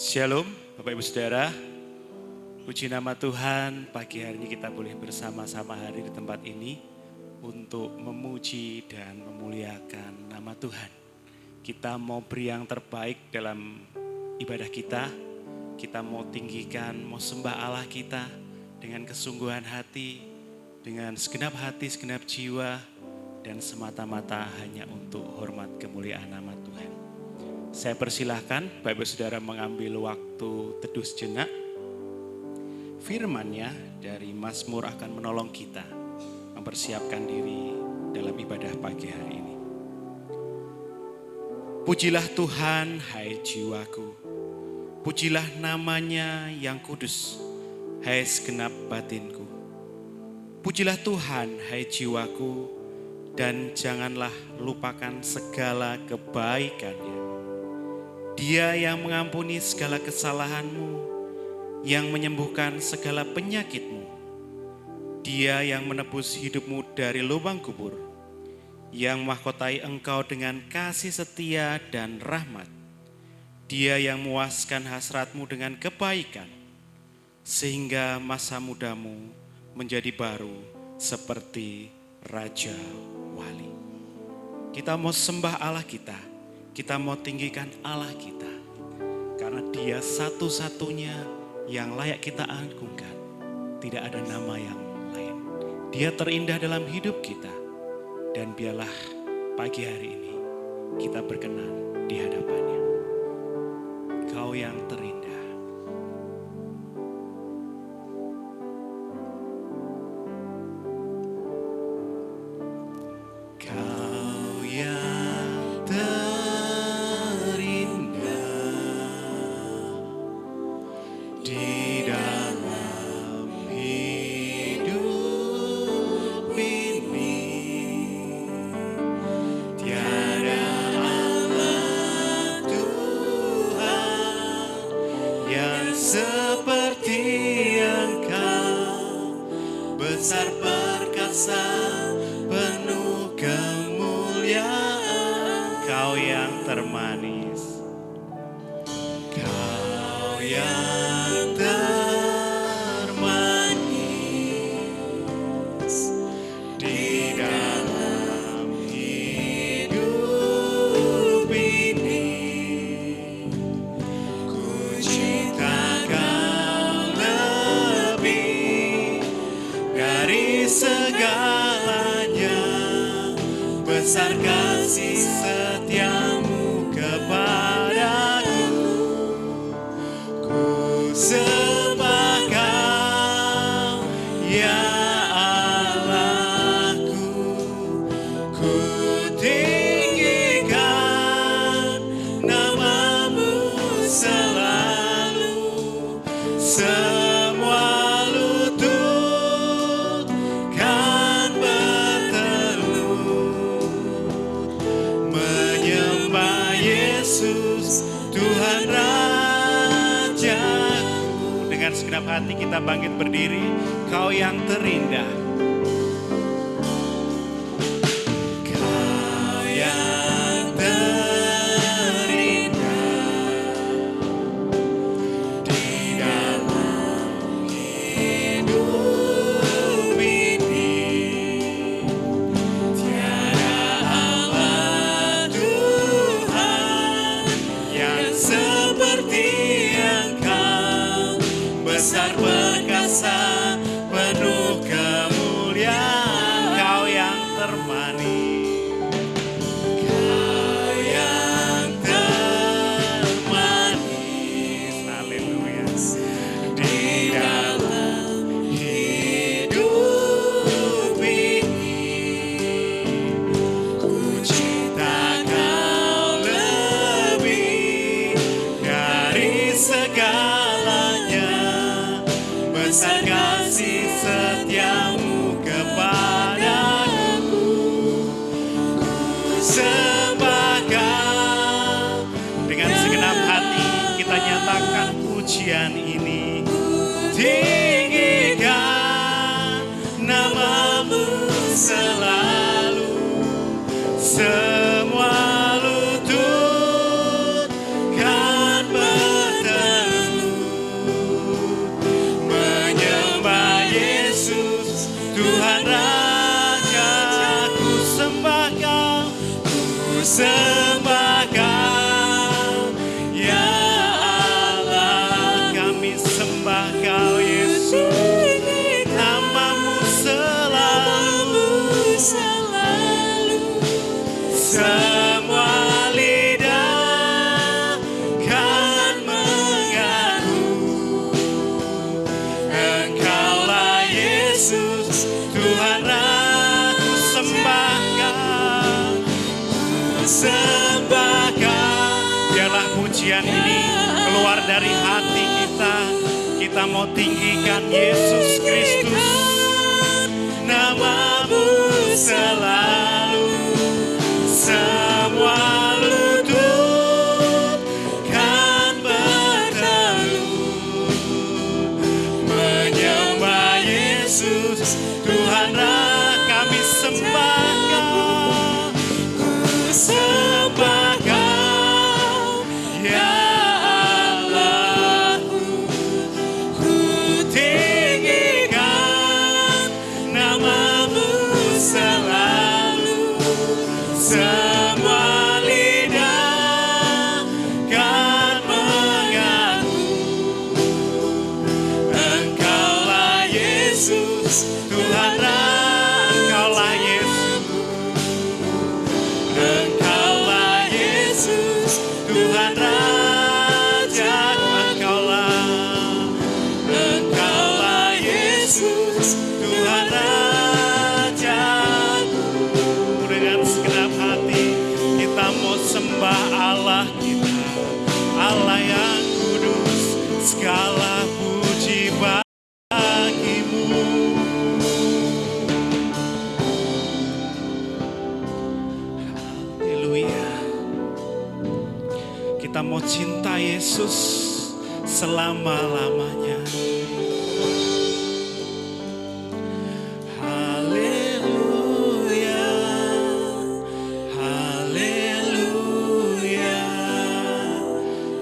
Shalom Bapak Ibu Saudara, puji nama Tuhan, pagi hari ini kita boleh bersama-sama hadir di tempat ini untuk memuji dan memuliakan nama Tuhan. Kita mau beri yang terbaik dalam ibadah kita mau tinggikan, mau sembah Allah kita dengan kesungguhan hati, dengan segenap hati, segenap jiwa, dan semata-mata hanya untuk hormat kemuliaan nama Tuhan. Saya persilahkan Bapak Ibu Saudara mengambil waktu teduh sejenak. Firman-Nya dari Mazmur akan menolong kita mempersiapkan diri dalam ibadah pagi hari ini. Pujilah Tuhan, hai jiwaku. Pujilah nama-Nya yang kudus, hai segenap batinku. Pujilah Tuhan, hai jiwaku, dan janganlah lupakan segala kebaikan-Nya. Dia yang mengampuni segala kesalahanmu, yang menyembuhkan segala penyakitmu. Dia yang menebus hidupmu dari lubang kubur, yang mahkotai engkau dengan kasih setia dan rahmat. Dia yang memuaskan hasratmu dengan kebaikan, sehingga masa mudamu menjadi baru seperti Raja Wali. Kita mau sembah Allah kita mau tinggikan Allah kita, karena Dia satu-satunya yang layak kita agungkan. Tidak ada nama yang lain. Dia terindah dalam hidup kita, dan biarlah pagi hari ini kita berkenan di hadapan-Nya. Kau yang terindah. Kau yang besar perkasa, penuh kemuliaan. Kau yang termanis, Kau yang termanis di dalam hidup ini. Ku cinta Kau lebih dari segalanya, besar kasih setiamu kepadaku. Ku sembah Kau, ya Allahku. Ku tinggikan nama-Mu selalu. Semua Yesus, Tuhan Rajaku. Dengan segenap hati kita bangkit berdiri. Kau yang terindah, Kau yang terindah di dalam hidup ini. Besar perkasa, penuh kemuliaan. Kau yang termanis, Kau yang termanis, haleluya, di dalam hidup ini. Ku cinta Kau lebih dari segalanya, besar kasih setiamu kepadaku. Ku sembah Kau. Dengan segenap hati kita nyatakan pujian ini. Tinggikan nama-Mu selalu. Semua lutut kan berteduh. Tuhan Raja, ku sembah Kau, ku sembah Kau, ya Allah, kami sembah Kau Yesus, namamu selalu, semua lidah kan mengaku, Engkaulah Yesus, Tuhan aku sembah Kau, ku sembah Kau. Biarlah pujian ini keluar dari hati kita, kita mau tinggikan Yesus Kristus, namamu selalu, semua lutut kan bertelut menyembah Yesus, Tuhan kami sembah Kau, ku sembah Kau, ya Allahku, ku tinggikan namamu selalu, semua lidah kan mengaku, Engkaulah Yesus, Tuhan Engkaulah Yesus, Engkaulah Yesus, Tuhan Raja, Engkaulah Yesus, Tuhan Rajaku. Dengan segenap hati kita mau sembah Allah kita, Allah yang kudus, segala puji bagimu. Haleluya. Kita mau cinta Yesus selama-lamanya. Haleluya, haleluya,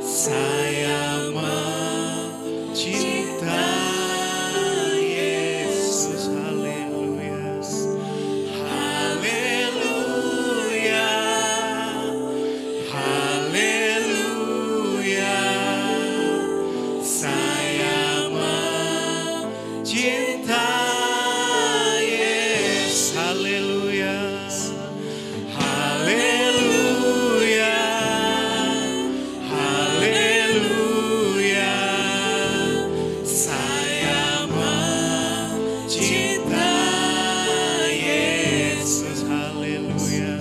saya mencinta Yesus. Haleluya, haleluya, haleluya, saya mencinta Yesus. Haleluya, haleluya, haleluya, saya mencinta Yesus. Haleluya,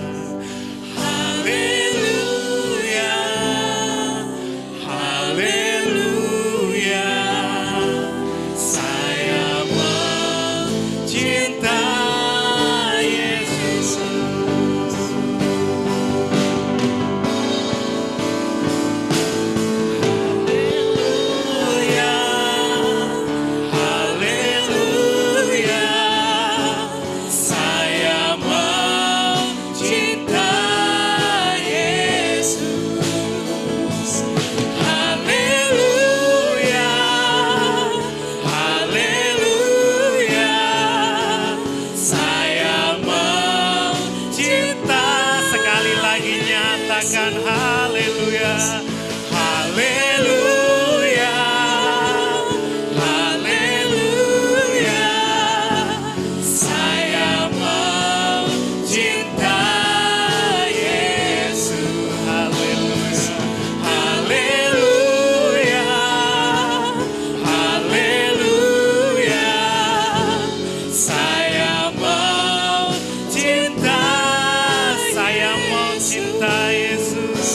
haleluya, haleluya, saya mencinta Yesus. Haleluya, haleluya, saya mencinta Yesus. Haleluya, haleluya, saya mencinta. Sekali lagi nyatakan haleluya, haleluya, haleluya, saya mencinta Yesus. Haleluya, haleluya, haleluya, saya mencinta, saya mencinta Yesus,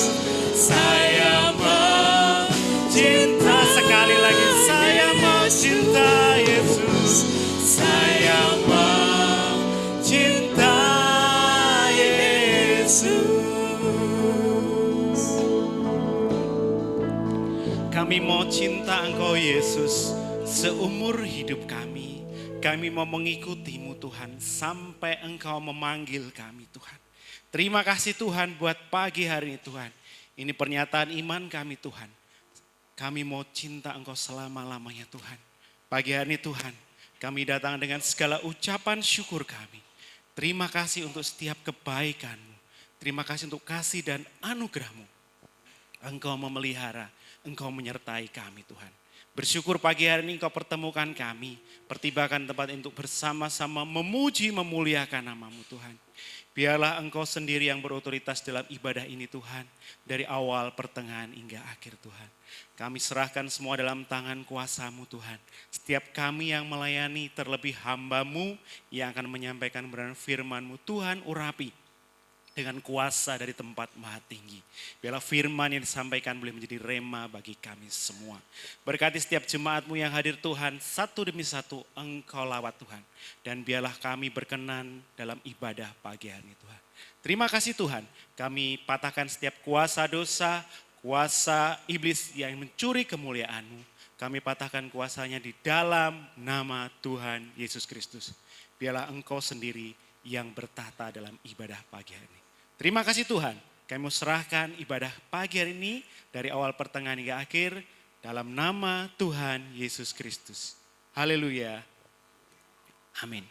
saya mencinta. Sekali lagi saya mencinta Yesus, saya mencinta Yesus. Kami mau cinta Engkau Yesus seumur hidup kami. Kami mau mengikutimu Tuhan sampai Engkau memanggil kami Tuhan. Terima kasih Tuhan buat pagi hari ini Tuhan. Ini pernyataan iman kami Tuhan. Kami mau cinta Engkau selama-lamanya Tuhan. Pagi hari ini Tuhan, Kami datang dengan segala ucapan syukur kami. Terima kasih untuk setiap kebaikan-Mu. Terima kasih untuk kasih dan anugerah-Mu. Engkau memelihara, Engkau menyertai kami Tuhan. Bersyukur pagi hari ini Engkau pertemukan kami. Pertimbangkan tempat untuk bersama-sama memuji, memuliakan nama-Mu Tuhan. Biarlah Engkau sendiri yang berotoritas dalam ibadah ini Tuhan. Dari awal, pertengahan hingga akhir Tuhan. Kami serahkan semua dalam tangan kuasa-Mu Tuhan. Setiap kami yang melayani terlebih hamba-Mu yang akan menyampaikan kebenaran firman-Mu Tuhan urapi dengan kuasa dari tempat maha tinggi. Biarlah firman yang disampaikan boleh menjadi rema bagi kami semua. Berkati setiap jemaat-Mu yang hadir Tuhan, satu demi satu Engkau lawat Tuhan. Dan biarlah kami berkenan dalam ibadah pagi hari ini Tuhan. Terima kasih Tuhan, kami patahkan setiap kuasa dosa, kuasa iblis yang mencuri kemuliaan-Mu. Kami patahkan kuasanya di dalam nama Tuhan Yesus Kristus. Biarlah Engkau sendiri yang bertahta dalam ibadah pagi hari ini. Terima kasih Tuhan, kami mau serahkan ibadah pagi hari ini dari awal pertengahan hingga akhir dalam nama Tuhan Yesus Kristus. Haleluya. Amin.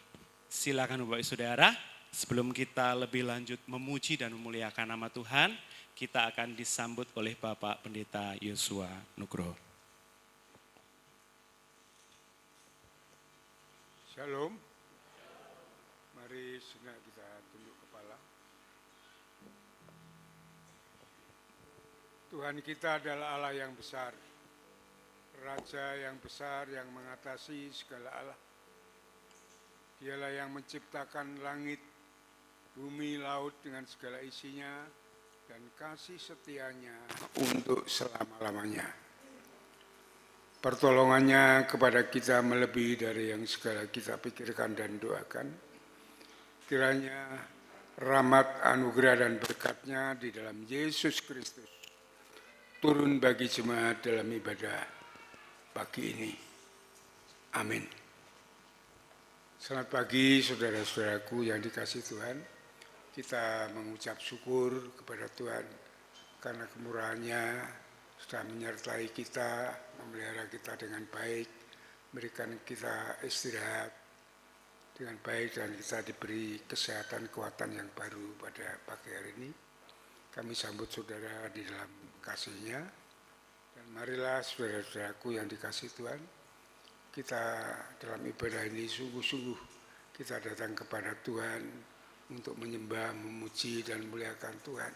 Silakan Bapak Saudara, sebelum kita lebih lanjut memuji dan memuliakan nama Tuhan, kita akan disambut oleh Bapak Pendeta Yosua Nugroho. Shalom. Mari sejenak kita tunduk kepala. Tuhan kita adalah Allah yang besar, Raja yang besar yang mengatasi segala Allah. Dialah yang menciptakan langit, bumi, laut dengan segala isinya, dan kasih setianya untuk selama-lamanya. Pertolongannya kepada kita melebihi dari yang segala kita pikirkan dan doakan. Kiranya rahmat, anugerah, dan berkat-Nya di dalam Yesus Kristus turun bagi jemaat dalam ibadah pagi ini. Amin. Selamat pagi saudara-saudaraku yang dikasihi Tuhan. Kita mengucap syukur kepada Tuhan karena kemurahan-Nya sudah menyertai kita, memelihara kita dengan baik, memberikan kita istirahat dengan baik dan kita diberi kesehatan, kekuatan yang baru pada pagi hari ini. Kami sambut saudara di dalam kasih-Nya dan marilah saudara-saudaraku yang dikasihi Tuhan, kita dalam ibadah ini sungguh-sungguh kita datang kepada Tuhan untuk menyembah, memuji dan memuliakan Tuhan.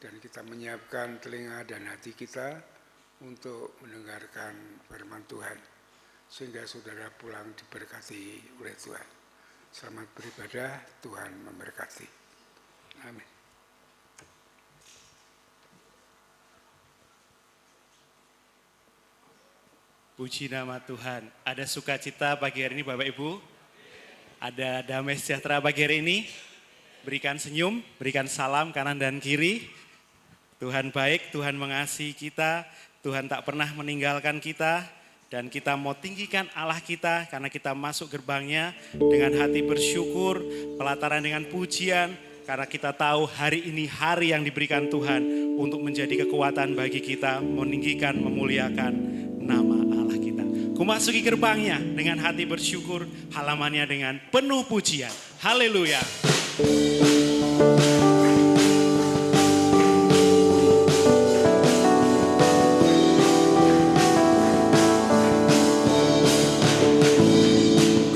Dan kita menyiapkan telinga dan hati kita untuk mendengarkan firman Tuhan. Sehingga saudara pulang diberkati oleh Tuhan. Selamat beribadah, Tuhan memberkati. Amin. Puji nama Tuhan. Ada sukacita pagi hari ini Bapak Ibu? Ada damai sejahtera pagi hari ini? Berikan senyum, berikan salam kanan dan kiri. Tuhan baik, Tuhan mengasihi kita, Tuhan tak pernah meninggalkan kita. Dan kita mau tinggikan Allah kita karena kita masuk gerbangnya dengan hati bersyukur, pelataran dengan pujian. Karena kita tahu hari ini hari yang diberikan Tuhan untuk menjadi kekuatan bagi kita meninggikan, memuliakan nama Allah kita. Kumasuki gerbangnya dengan hati bersyukur, halamannya dengan penuh pujian. Haleluya.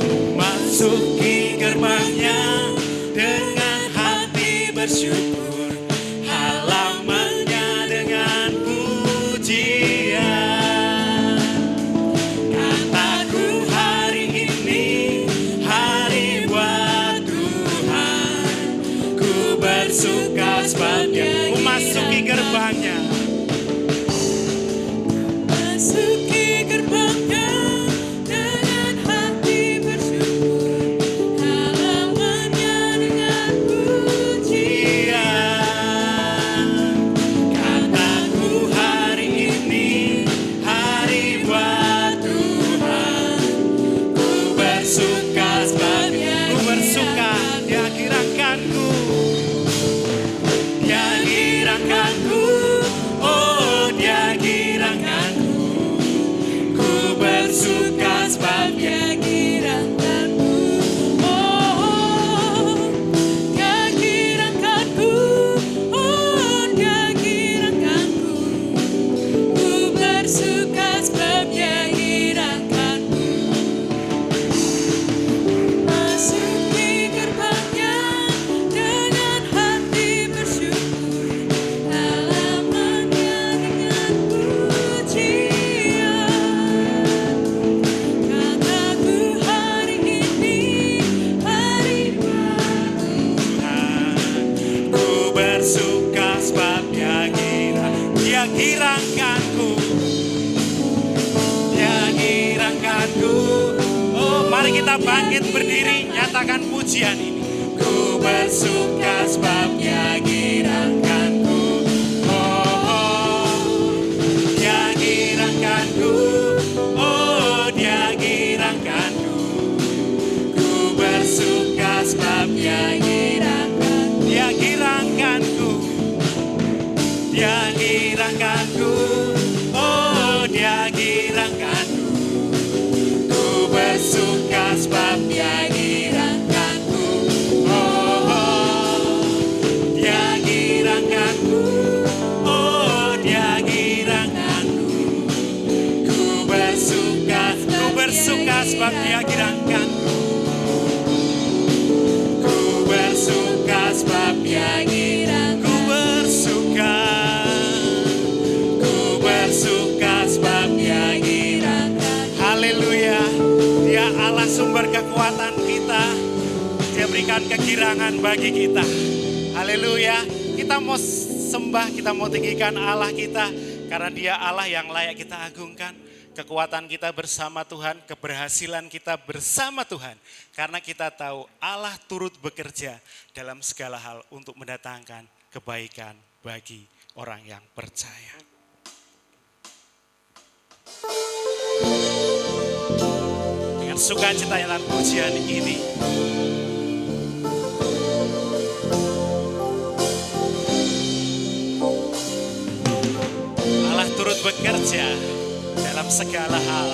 Kumasuki gerbangnya dengan hati bersyukur, halamannya dengan pujian. Kataku hari ini hari buat Tuhan, ku bersuka sebabnya. Kumasuki gerbangnya. Masuki gerbangnya dengan hati bersyukur, halamannya dengan pujian. Kataku hari ini hari buat Tuhan, ku bersuka sebabnya Ku bersuka, Dia gerakanku. Dia gerakanku, oh Dia gerakanku. Ku bersuka sebab Dia gerakanku. kita bangkit berdiri, nyatakan pujian ini. Ku bersuka sebab Dia giranganku. Oh, oh, Dia giranganku. Oh, Dia giranganku. Ku bersuka sebab Dia giranganku. Dia girangkanku. Dia giranganku. Oh, Dia giranganku. Ku bersuka sebab Dia giranganku. Oh, oh, Dia giranganku. Oh, Dia giranganku. Ku bersuka sebab Dia girangkanku. Ku bersuka sebab Dia giranganku. Ku bersuka. Ku bersuka sebab Dia giranganku. Haleluya. Dia Allah sumber kekuatan kita. Dia berikan kegirangan bagi kita. Haleluya. Kita mau sembah, kita mau tinggikan Allah kita. Karena Dia Allah yang layak kita agungkan. Kekuatan kita bersama Tuhan, keberhasilan kita bersama Tuhan. Karena kita tahu Allah turut bekerja dalam segala hal untuk mendatangkan kebaikan bagi orang yang percaya. Dengan sukacita dan pujian ini, Allah turut bekerja dalam segala hal.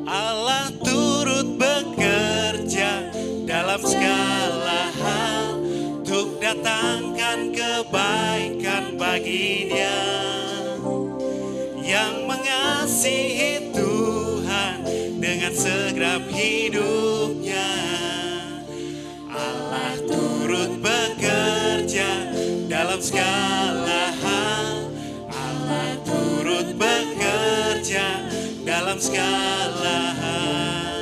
Allah turut bekerja dalam segala hal untuk datangkan kebaikan bagi Dia yang mengasihi Tuhan dengan segenap hidupnya. Allah turut bekerja dalam segala hal. Allah turut bekerja dalam segala hal.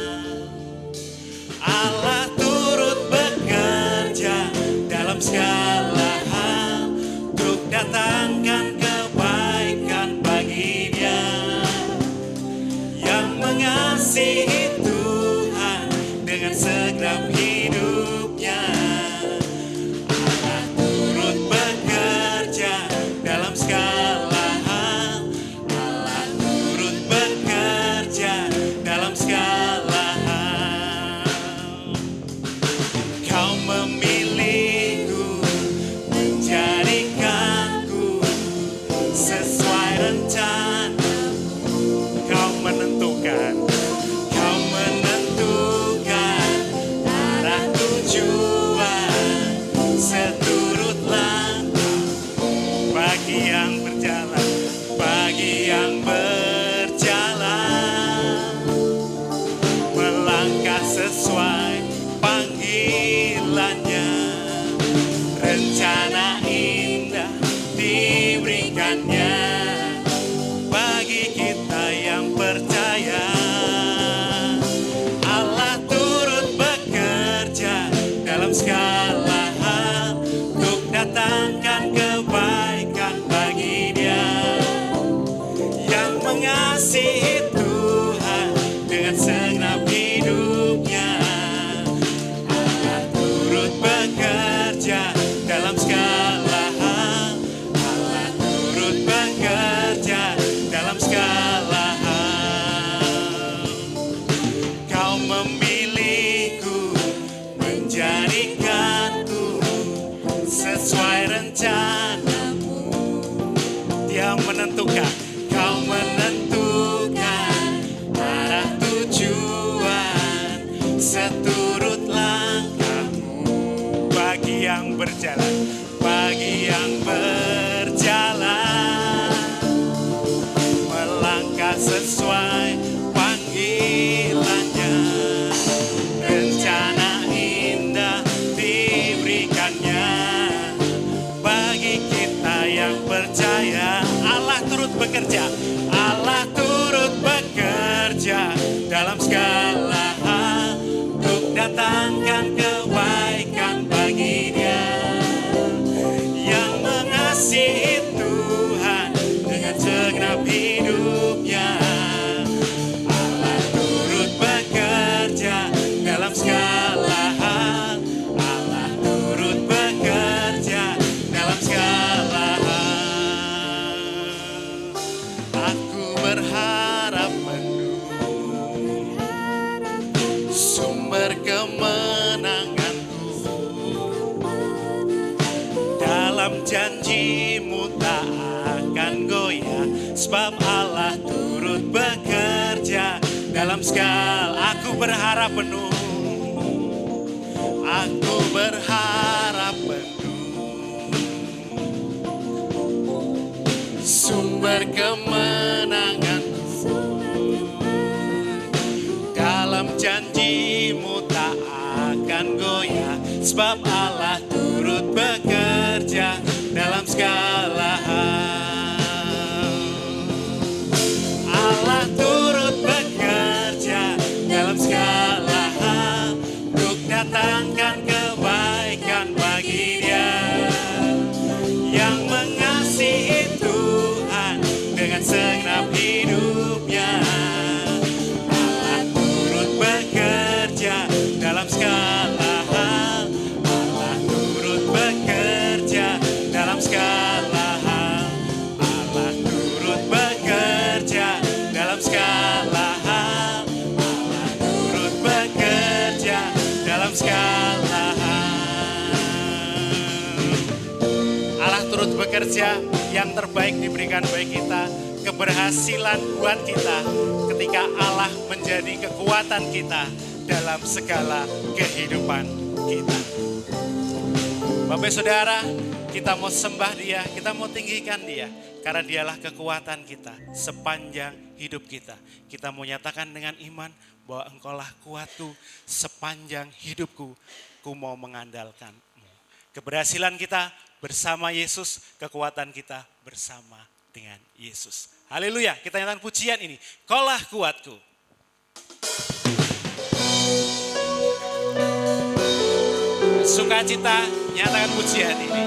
Allah turut bekerja dalam segala hal untuk datangkan kebaikan bagi Dia yang mengasihi Tuhan dengan segenap hidupnya. Allah turut bekerja dalam segala hal. Allah turut bekerja dalam segala hal. Kau memilihku, menjadikanku sesuai rencana. Kau menentukan arah tujuan seturut langkah bagi yang berjalan, melangkah sesuai panggilannya. Rencana indah diberikannya bagi kita yang percaya. Allah turut bekerja dalam segala hal untuk datangkan kebaikan bagi Dia yang mengasihi Tuhan dengan segenap hidupnya. Allah turut bekerja dalam segala hal. Allah turut bekerja dalam segala hal. Kau memilihku, menjadikanku sesuai rencanamu. Dia menentukan, kau menentukan arah tujuan seturut langkahmu bagi yang berjalan, melangkah sesuai panggilannya. Rencana indah diberikannya bagi kita yang percaya. Allah turut bekerja, Allah turut bekerja dalam segala hal untuk datang nyatakan kebaikan bagi dia yang mengasihi Tuhan dengan segenap hidupnya. Allah turut bekerja dalam segala hal. Allah turut bekerja dalam segala hal. Aku berharap penuh sumber kemenanganku. Dalam janjimu tak akan goyah, sebab Allah turut bekerja dalam segala. Aku berharap penuh, aku berharap penuh sumber kemenanganku. Dalam janjimu tak akan goyah, sebab Allah turut bekerja dalam segala hal. Allah turut bekerja dalam segala hal untuk datangkan kebaikan bagi dia yang mengasihi Tuhan dengan segenap hidupnya. Allah turut bekerja dalam segala hal. Allah turut bekerja dalam segala hal. Allah turut bekerja dalam segala hal. Allah turut bekerja dalam segala hal. Allah turut bekerja, yang terbaik diberikan bagi kita, keberhasilan buat kita ketika Allah menjadi kekuatan kita dalam segala kehidupan kita. Bapak Saudara, kita mau sembah dia, kita mau tinggikan dia, karena dialah kekuatan kita sepanjang hidup kita. Kita mau nyatakan dengan iman bahwa engkaulah kuatku sepanjang hidupku, ku mau mengandalkanmu. Keberhasilan kita bersama Yesus, kekuatan kita bersama dengan Yesus. Haleluya, kita nyatakan pujian ini, Kaulah kuatku. Sukacita, nyatakan pujian ini.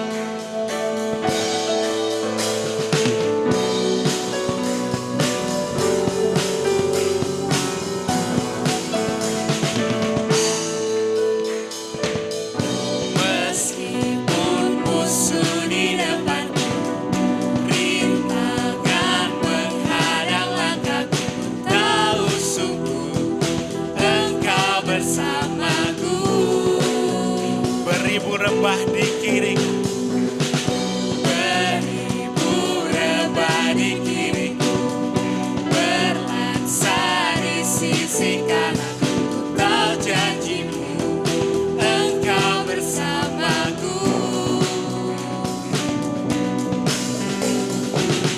Meskipun musuh di depanku, rintangan menghadang langkahku, tahu sungguh Engkau bersamaku. Beribu rebah di kiriku, beribu rebah di kiriku, berlaksa di sisi kananku. Tahu janjimu, Engkau bersamaku.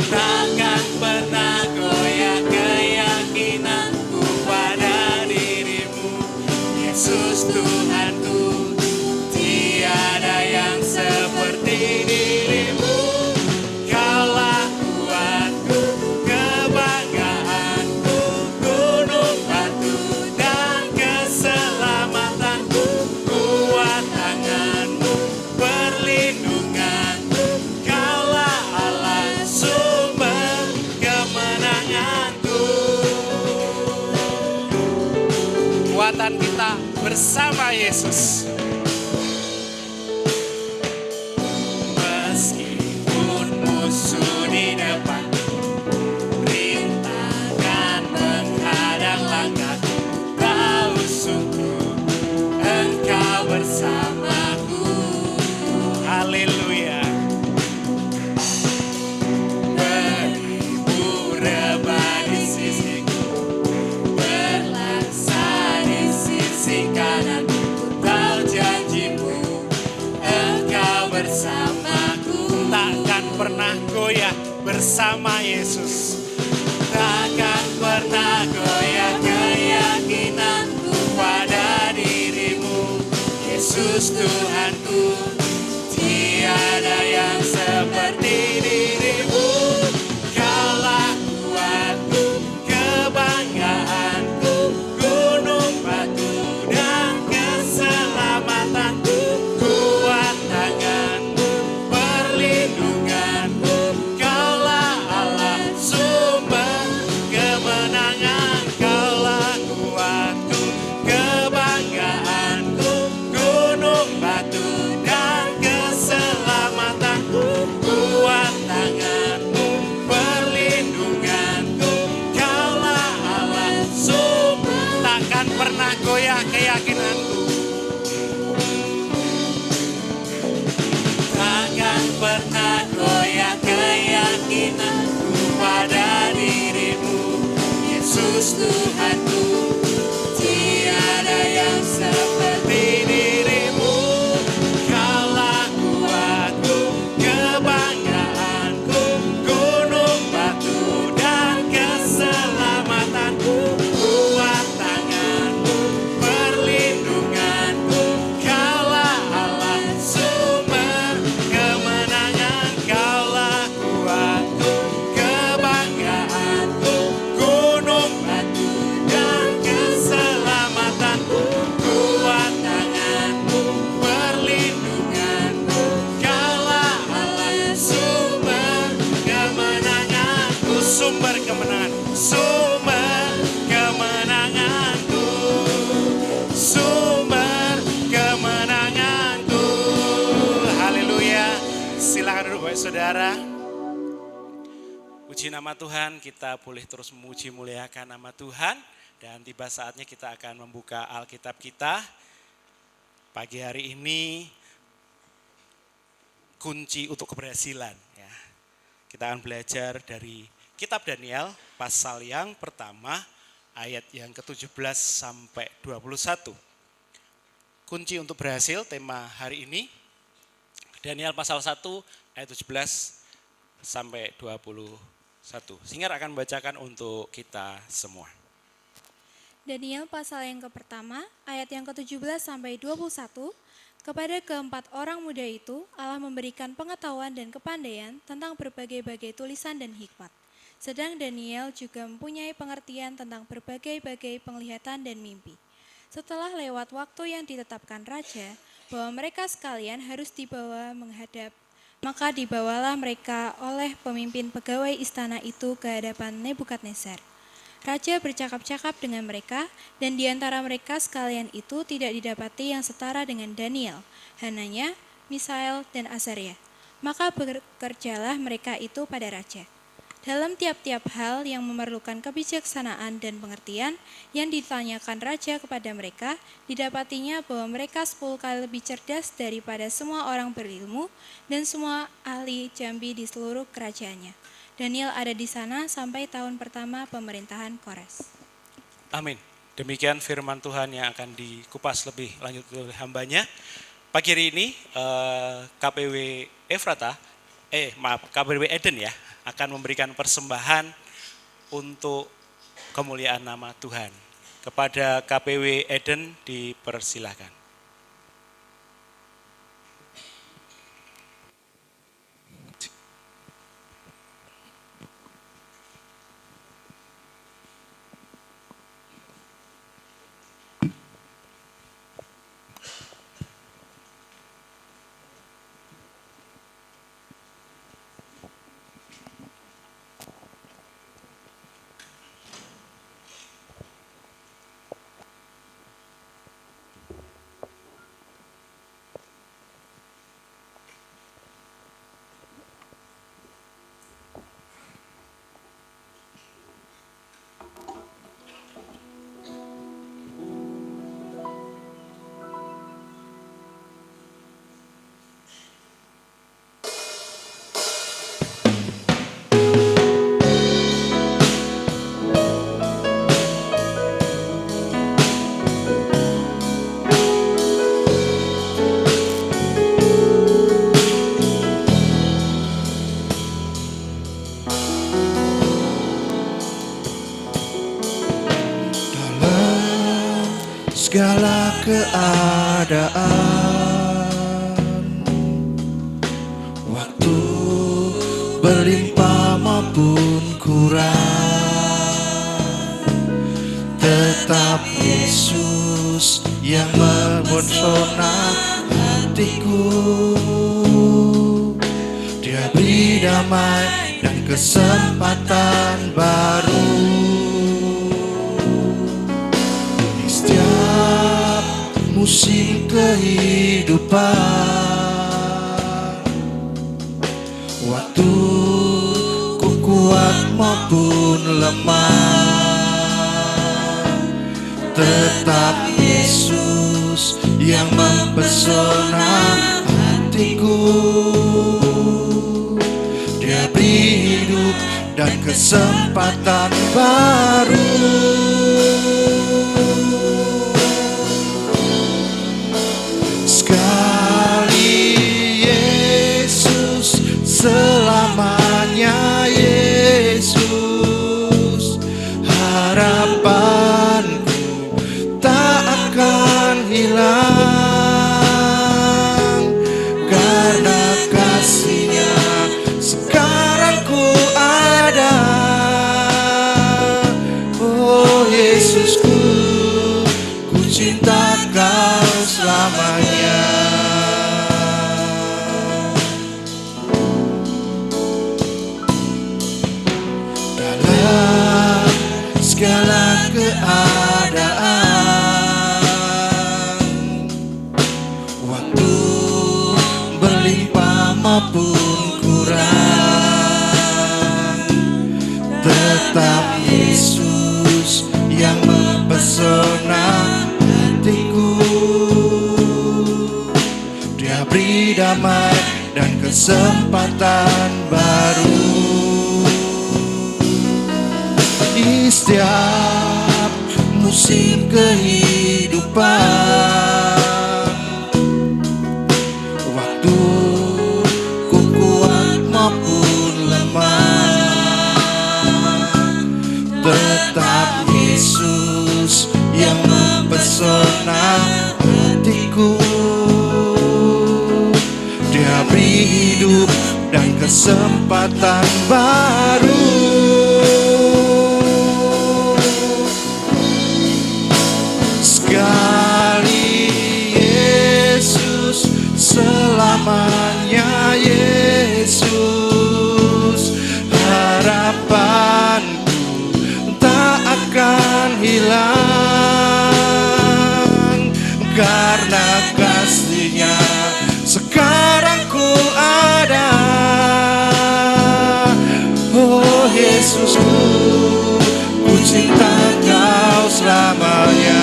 Takkan pernah goyah keyakinanku pada dirimu, Yesus Tuhanku. Tiada yang seperti dirimu. Kaulah kuatku, kebanggaanku, gunung batu dan keselamatanku. Kuat tanganmu, perlindunganku. Kaulah Allah, sumber kemenanganku. Kekuatan kita bersama Yesus. Meskipun musuh di depan, rintangan menghadang langkahku, tahu sungguh Engkau bersamaku. Haleluya. Beribu rebah di sisiku, berlaksa di sisi kananku. Tahu janjimu, Engkau bersamaku. Takkan pernah goyah bersama Yesus. Takkan pernah goyah keyakinanku pada dirimu, Yesus Tuhanku. Tiada yang seperti dirimu. Kaulah kuatku, kebanggaanku, gunung batu dan keselamatan. Yesus Tuhanku, tiada yang seperti dirimu. Kaulah kuatku, kebanggaanku, gunung batu dan keselamatanku, kuat tanganku, perlindunganku. Kaulah Allah, sumber kemenangan. Kaulah kuatku, kebanggaanku, gunung batu dan keselamatanku, kuat tanganku, perlindunganku. Kaulah Allah, sumber kemenanganku, sumber kemenangan, sumber kemenanganku, sumber kemenanganku. Haleluya. Silakan duduk baik saudara. Puji nama Tuhan, kita boleh terus memuji muliakan nama Tuhan. Dan tiba saatnya kita akan membuka Alkitab kita. Pagi hari ini kunci untuk keberhasilan. Ya. Kita akan belajar dari kitab Daniel pasal yang pertama ayat yang ke-17 sampai 21. Kunci untuk berhasil, tema hari ini Daniel pasal 1 ayat 17 sampai 21. Singkat akan membacakan untuk kita semua. Daniel pasal yang pertama, ayat yang ke-17 sampai 21, kepada keempat orang muda itu Allah memberikan pengetahuan dan kepandaian tentang berbagai-bagai tulisan dan hikmat. Sedang Daniel juga mempunyai pengertian tentang berbagai-bagai penglihatan dan mimpi. Setelah lewat waktu yang ditetapkan raja, bahwa mereka sekalian harus dibawa menghadap, maka dibawalah mereka oleh pemimpin pegawai istana itu ke hadapan Nebukadnezar. Raja bercakap-cakap dengan mereka, dan di antara mereka sekalian itu tidak didapati yang setara dengan Daniel, Hananya, Misael, dan Azaria. Maka bekerjalah mereka itu pada raja. Dalam tiap-tiap hal yang memerlukan kebijaksanaan dan pengertian yang ditanyakan raja kepada mereka, didapatinya bahwa mereka 10 kali lebih cerdas daripada semua orang berilmu dan semua ahli jambi di seluruh kerajaannya. Daniel ada di sana sampai tahun pertama pemerintahan Kores. Amin. Demikian firman Tuhan yang akan dikupas lebih lanjut oleh hambanya. Pagi hari ini KPW Eden ya, akan memberikan persembahan untuk kemuliaan nama Tuhan. Kepada KPW Eden dipersilakan. Segala keadaan, waktu berlimpah maupun kurang, tetap Yesus yang mempesona hatiku. Dia beri damai dan kesempatan baru. Musim kehidupan, waktu ku kuat maupun lemah, tetap Yesus yang mempesona hatiku. Dia beri hidup dan kesempatan baru. sekali Yesus, selamanya Yesus. Harapanku tak akan hilang, karena kasih-Nya sekarang ku ada. Oh Yesusku, ku cinta Kau selamanya. Dalam segala keadaan, waktu berlimpah maupun kurang, tetap Yesus yang mempesona hatiku. Dia beri damai dan kesempatan baru. Di setiap musim kehidupan, waktu ku kuat maupun lemah, tetap Yesus yang mempesona hatiku. Dia beri hidup dan kesempatan baru. Sekali Yesus, selamanya Yesus. Harapanku tak akan hilang, karena kasih-Nya sekarang ku ada. Oh Yesusku, ku cinta Kau selamanya.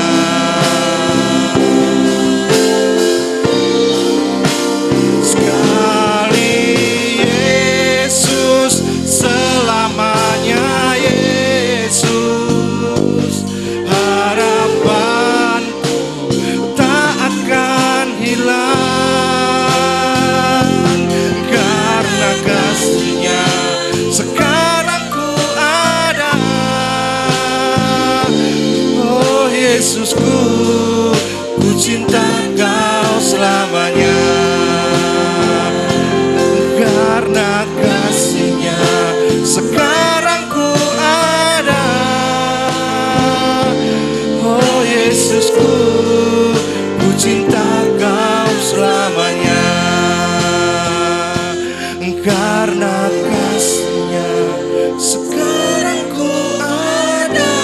Sekali Yesus, selamanya Yesus. Harapanku tak akan hilang, karena kasih-Nya sekarang ku ada. Oh Yesusku, ku cinta Kau selamanya, karena kasih-Nya sekarang ku ada. Oh Yesusku, ku cinta Kau selamanya, karena kasih-Nya sekarang ku ada.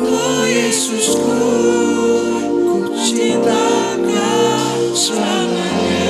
Oh Yesusku, ku cinta Kau selamanya.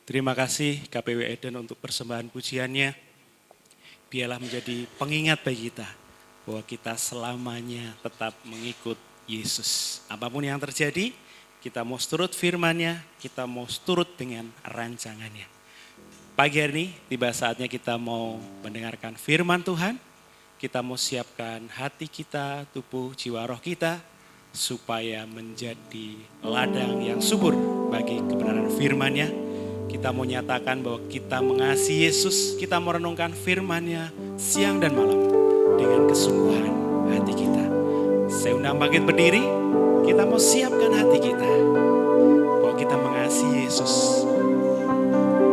Terima kasih KPW Eden untuk persembahan pujiannya. Biarlah menjadi pengingat bagi kita bahwa kita selamanya tetap mengikut Yesus. Apapun yang terjadi, kita mau turut firman-Nya, kita mau turut dengan rancangannya. Pagi hari ini tiba saatnya kita mau mendengarkan firman Tuhan. Kita mau siapkan hati kita, tubuh, jiwa, roh kita supaya menjadi ladang yang subur bagi kebenaran firman-Nya. Kita mau nyatakan bahwa kita mengasihi Yesus, kita merenungkan firman-Nya siang dan malam dengan kesungguhan hati kita. Saya undang bangkit berdiri, kita mau siapkan hati kita bahwa kita mengasihi Yesus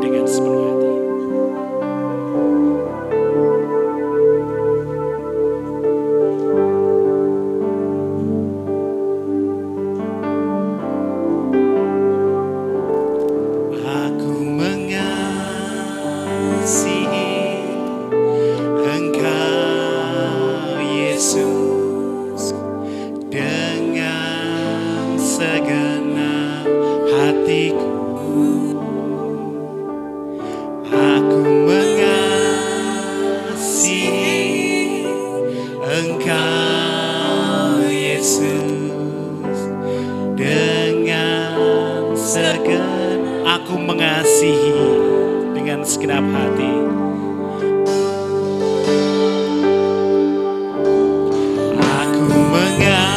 dengan sepenuh hati. Aku mengasihi Engkau Yesus dengan segenap. Aku mengasihi dengan segenap hati. Aku mengasihi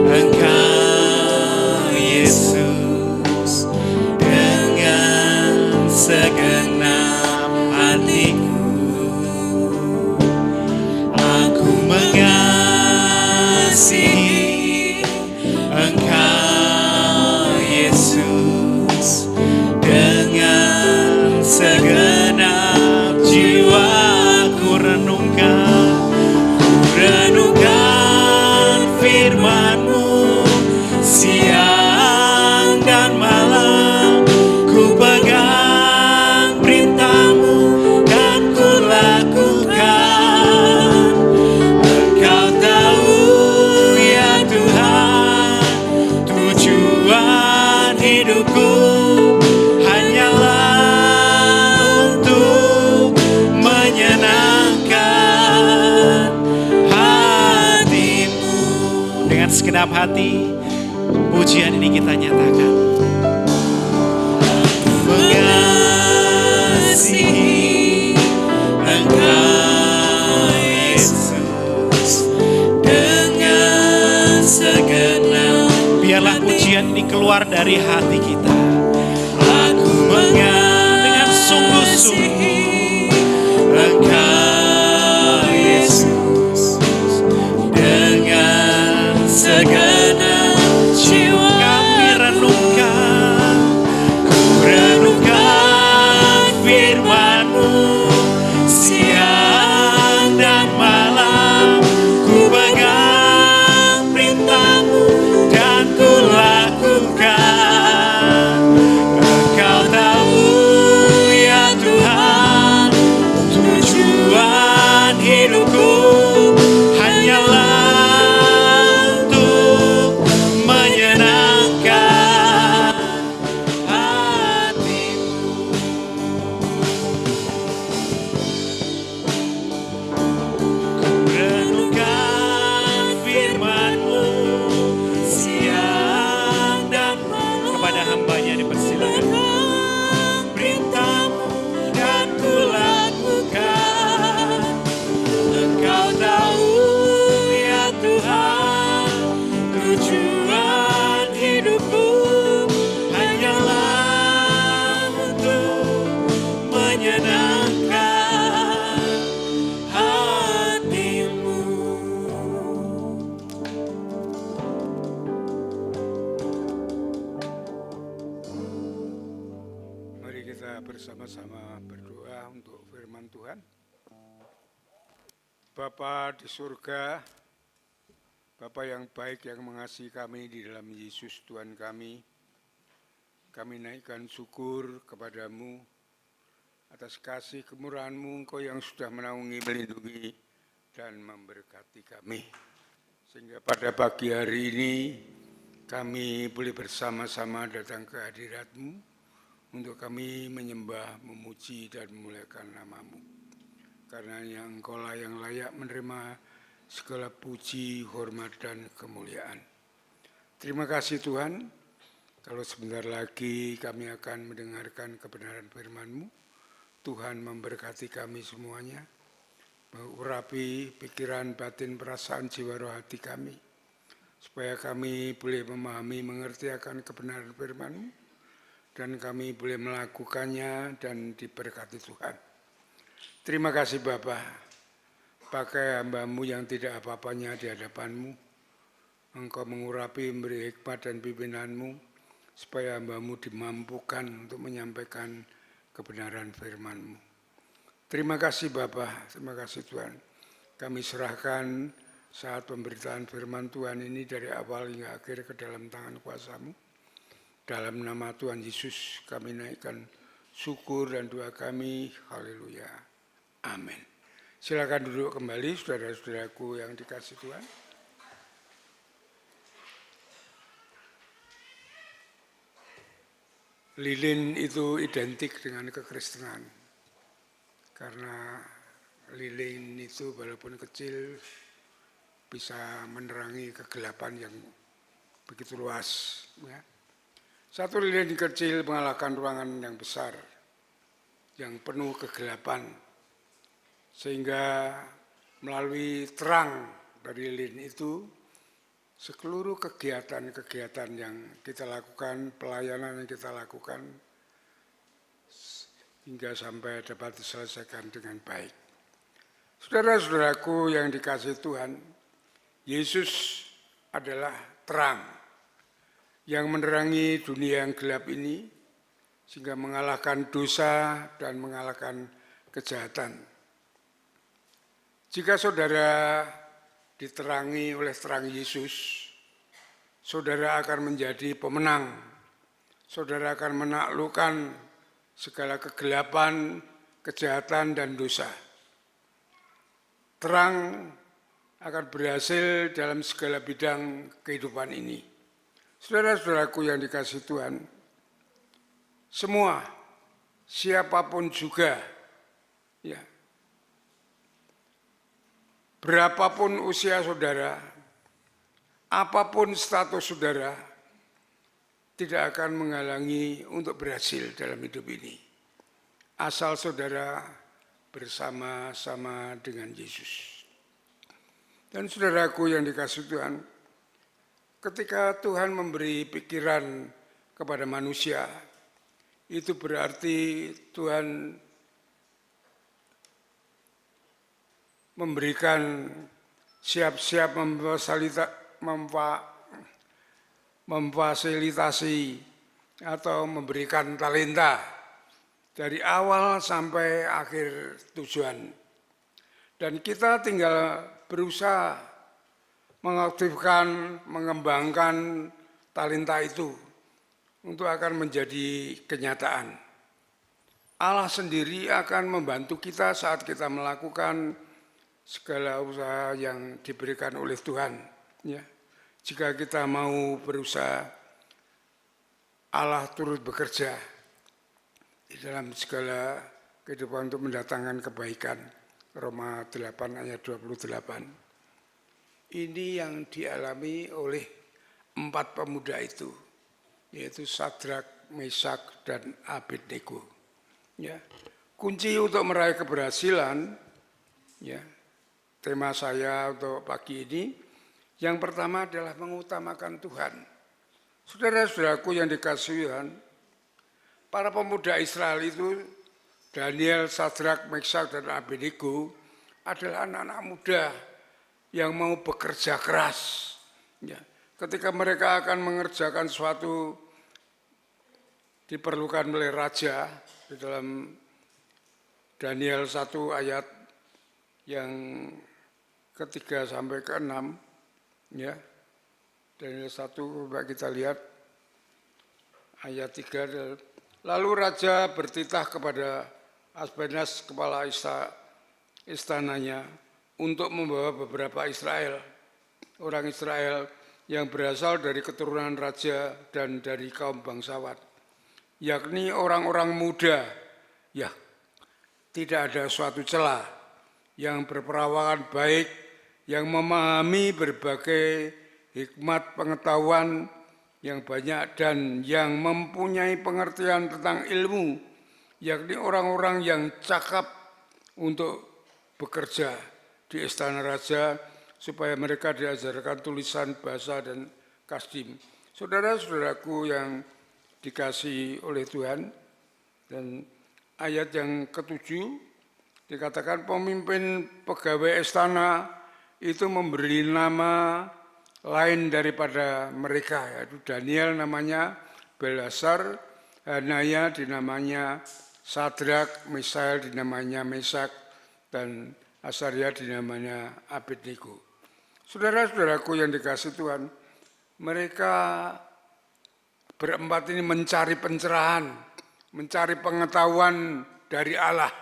Engkau Yesus dengan segenap hatiku. Aku mengasihi Engkau Yesus dengan segenap jiwa. Ku renungkan firman-Mu siang dan malam. Ku pegang perintah-Mu dan ku lakukan. Engkau tahu ya Tuhan, tujuan hidupku hanyalah untuk menyenangkan hati-Mu. Dengan segenap hati, pujian ini kita nyatakan. Mengasihi Engkau Yesus dengan segenap. Biarlah pujian ini keluar dari hati kita. Aku dengan sungguh-sungguh Engkau Yesus dengan segenap jiwa. Kami renungkan, ku renungkan firman-Mu siang dan malam. Ku pegang perintah-Mu dan ku lakukan. Engkau tahu ya Tuhan, tujuan hidupku hanyalah untuk menyenangkan hati-Mu. Ku renungkan firman-Mu siang dan malam. Kepada hamba-Nya dipersilakan. Perintah-Mu dan ku lakukan. Engkau tahu ya Tuhan, tujuan hidupku hanyalah untuk menyenangkan hati-Mu. Mari kita bersama-sama berdoa untuk firman Tuhan. Bapa di surga, Bapa yang baik yang mengasihi kami di dalam Yesus Tuhan kami naikkan syukur kepadamu atas kasih kemurahan-Mu, Engkau yang sudah menaungi, melindungi, dan memberkati kami. Sehingga pada pagi hari ini kami boleh bersama-sama datang ke hadirat-Mu untuk kami menyembah, memuji, dan memuliakan nama-Mu. Karena yang Engkaulah yang layak menerima segala puji, hormat, dan kemuliaan. Terima kasih Tuhan, kalau sebentar lagi kami akan mendengarkan kebenaran firman-Mu. Tuhan memberkati kami semuanya, mengurapi pikiran, batin, perasaan, jiwa, roh, hati kami, supaya kami boleh memahami, mengerti akan kebenaran firman-Mu, dan kami boleh melakukannya dan diberkati Tuhan. Terima kasih Bapa, pakai hamba-Mu yang tidak apa-apanya di hadapan-Mu. Engkau mengurapi, memberi hikmat dan pimpinan-Mu, supaya hamba-Mu dimampukan untuk menyampaikan kebenaran firman-Mu. Terima kasih Bapa, terima kasih Tuhan. Kami serahkan saat pemberitaan firman Tuhan ini dari awal hingga akhir ke dalam tangan kuasa-Mu. Dalam nama Tuhan Yesus kami naikkan syukur dan doa kami. Haleluya. Amin. Silakan duduk kembali saudara-saudaraku yang dikasihi Tuhan. lilin itu identik dengan kekristenan. Karena lilin itu walaupun kecil bisa menerangi kegelapan yang begitu luas. Ya. Satu lilin kecil mengalahkan ruangan yang besar, yang penuh kegelapan, sehingga melalui terang dari lilin itu, seluruh kegiatan-kegiatan yang kita lakukan, pelayanan yang kita lakukan, hingga sampai dapat diselesaikan dengan baik. Saudara-saudaraku yang dikasihi Tuhan, Yesus adalah terang yang menerangi dunia yang gelap ini, sehingga mengalahkan dosa dan mengalahkan kejahatan. Jika saudara diterangi oleh terang Yesus, saudara akan menjadi pemenang. Saudara akan menaklukkan segala kegelapan, kejahatan, dan dosa. Terang akan berhasil dalam segala bidang kehidupan ini. Saudara-saudaraku yang dikasihi Tuhan, semua, siapapun juga, ya, berapapun usia saudara, apapun status saudara, tidak akan menghalangi untuk berhasil dalam hidup ini. Asal saudara bersama-sama dengan Yesus. Dan saudaraku yang dikasihi Tuhan, ketika Tuhan memberi pikiran kepada manusia, itu berarti Tuhan memberikan siap-siap memfasilitasi atau memberikan talenta dari awal sampai akhir tujuan. Dan kita tinggal berusaha mengaktifkan, mengembangkan talenta itu untuk akan menjadi kenyataan. Allah sendiri akan membantu kita saat kita melakukan segala usaha yang diberikan oleh Tuhan. Ya. Jika kita mau berusaha, Allah turut bekerja di dalam segala kehidupan untuk mendatangkan kebaikan. Roma 8 ayat 28. Ini yang dialami oleh 4 pemuda itu, yaitu Sadrak, Mesak, dan Abednego. Ya. Kunci untuk meraih keberhasilan, ya, tema saya untuk pagi ini, yang pertama adalah mengutamakan Tuhan. Saudara-saudaraku yang dikasihi Tuhan, para pemuda Israel itu, Daniel, Sadrak, Mesak, dan Abednego adalah anak-anak muda yang mau bekerja keras. Ya. Ketika mereka akan mengerjakan suatu diperlukan oleh raja, di dalam Daniel 1 ayat yang ketiga sampai ke-6, ya. Daniel 1, coba kita lihat ayat 3. Lalu raja bertitah kepada Aspenas, kepala istananya, untuk membawa beberapa orang Israel yang berasal dari keturunan raja dan dari kaum bangsawan, yakni orang-orang muda, ya, tidak ada suatu celah, yang berperawakan baik, yang memahami berbagai hikmat pengetahuan yang banyak dan yang mempunyai pengertian tentang ilmu, yakni orang-orang yang cakap untuk bekerja di istana raja, supaya mereka diajarkan tulisan, bahasa, dan kasdim. Saudara-saudaraku yang dikasihi oleh Tuhan, dan ayat yang ke-7 dikatakan pemimpin pegawai istana itu memberi nama lain daripada mereka, yaitu Daniel namanya Belsasar, Hanaya dinamanya Sadrak, Misael dinamanya Mesak, dan Asaria dinamanya Abednego. Saudara-saudaraku yang dikasihi Tuhan, mereka berempat ini mencari pencerahan, mencari pengetahuan dari Allah.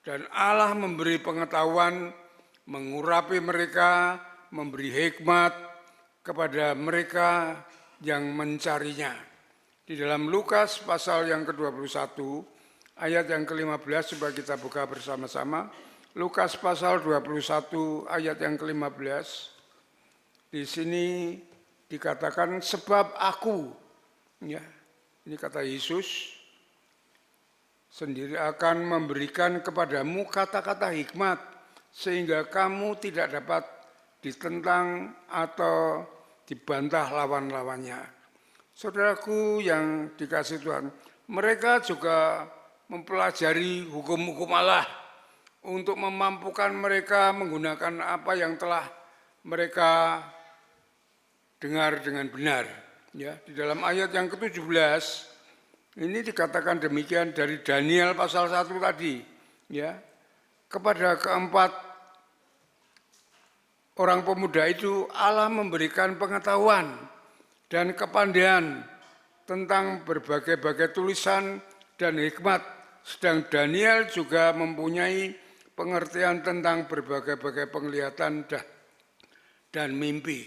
Dan Allah memberi pengetahuan, mengurapi mereka, memberi hikmat kepada mereka yang mencarinya. Di dalam Lukas pasal yang ke-21, ayat yang ke-15, coba kita buka bersama-sama. Lukas pasal 21 ayat yang ke-15. Di sini dikatakan sebab aku, ya, ini kata Yesus sendiri akan memberikan kepadamu kata-kata hikmat sehingga kamu tidak dapat ditentang atau dibantah lawan-lawannya. Saudaraku yang dikasihi Tuhan, mereka juga mempelajari hukum-hukum Allah untuk memampukan mereka menggunakan apa yang telah mereka dengar dengan benar. Ya, di dalam ayat yang ke-17 ini dikatakan demikian dari Daniel pasal 1 tadi. Ya, kepada keempat orang pemuda itu Allah memberikan pengetahuan dan kepandaian tentang berbagai-bagai tulisan dan hikmat, sedang Daniel juga mempunyai pengertian tentang berbagai-bagai penglihatan dan mimpi.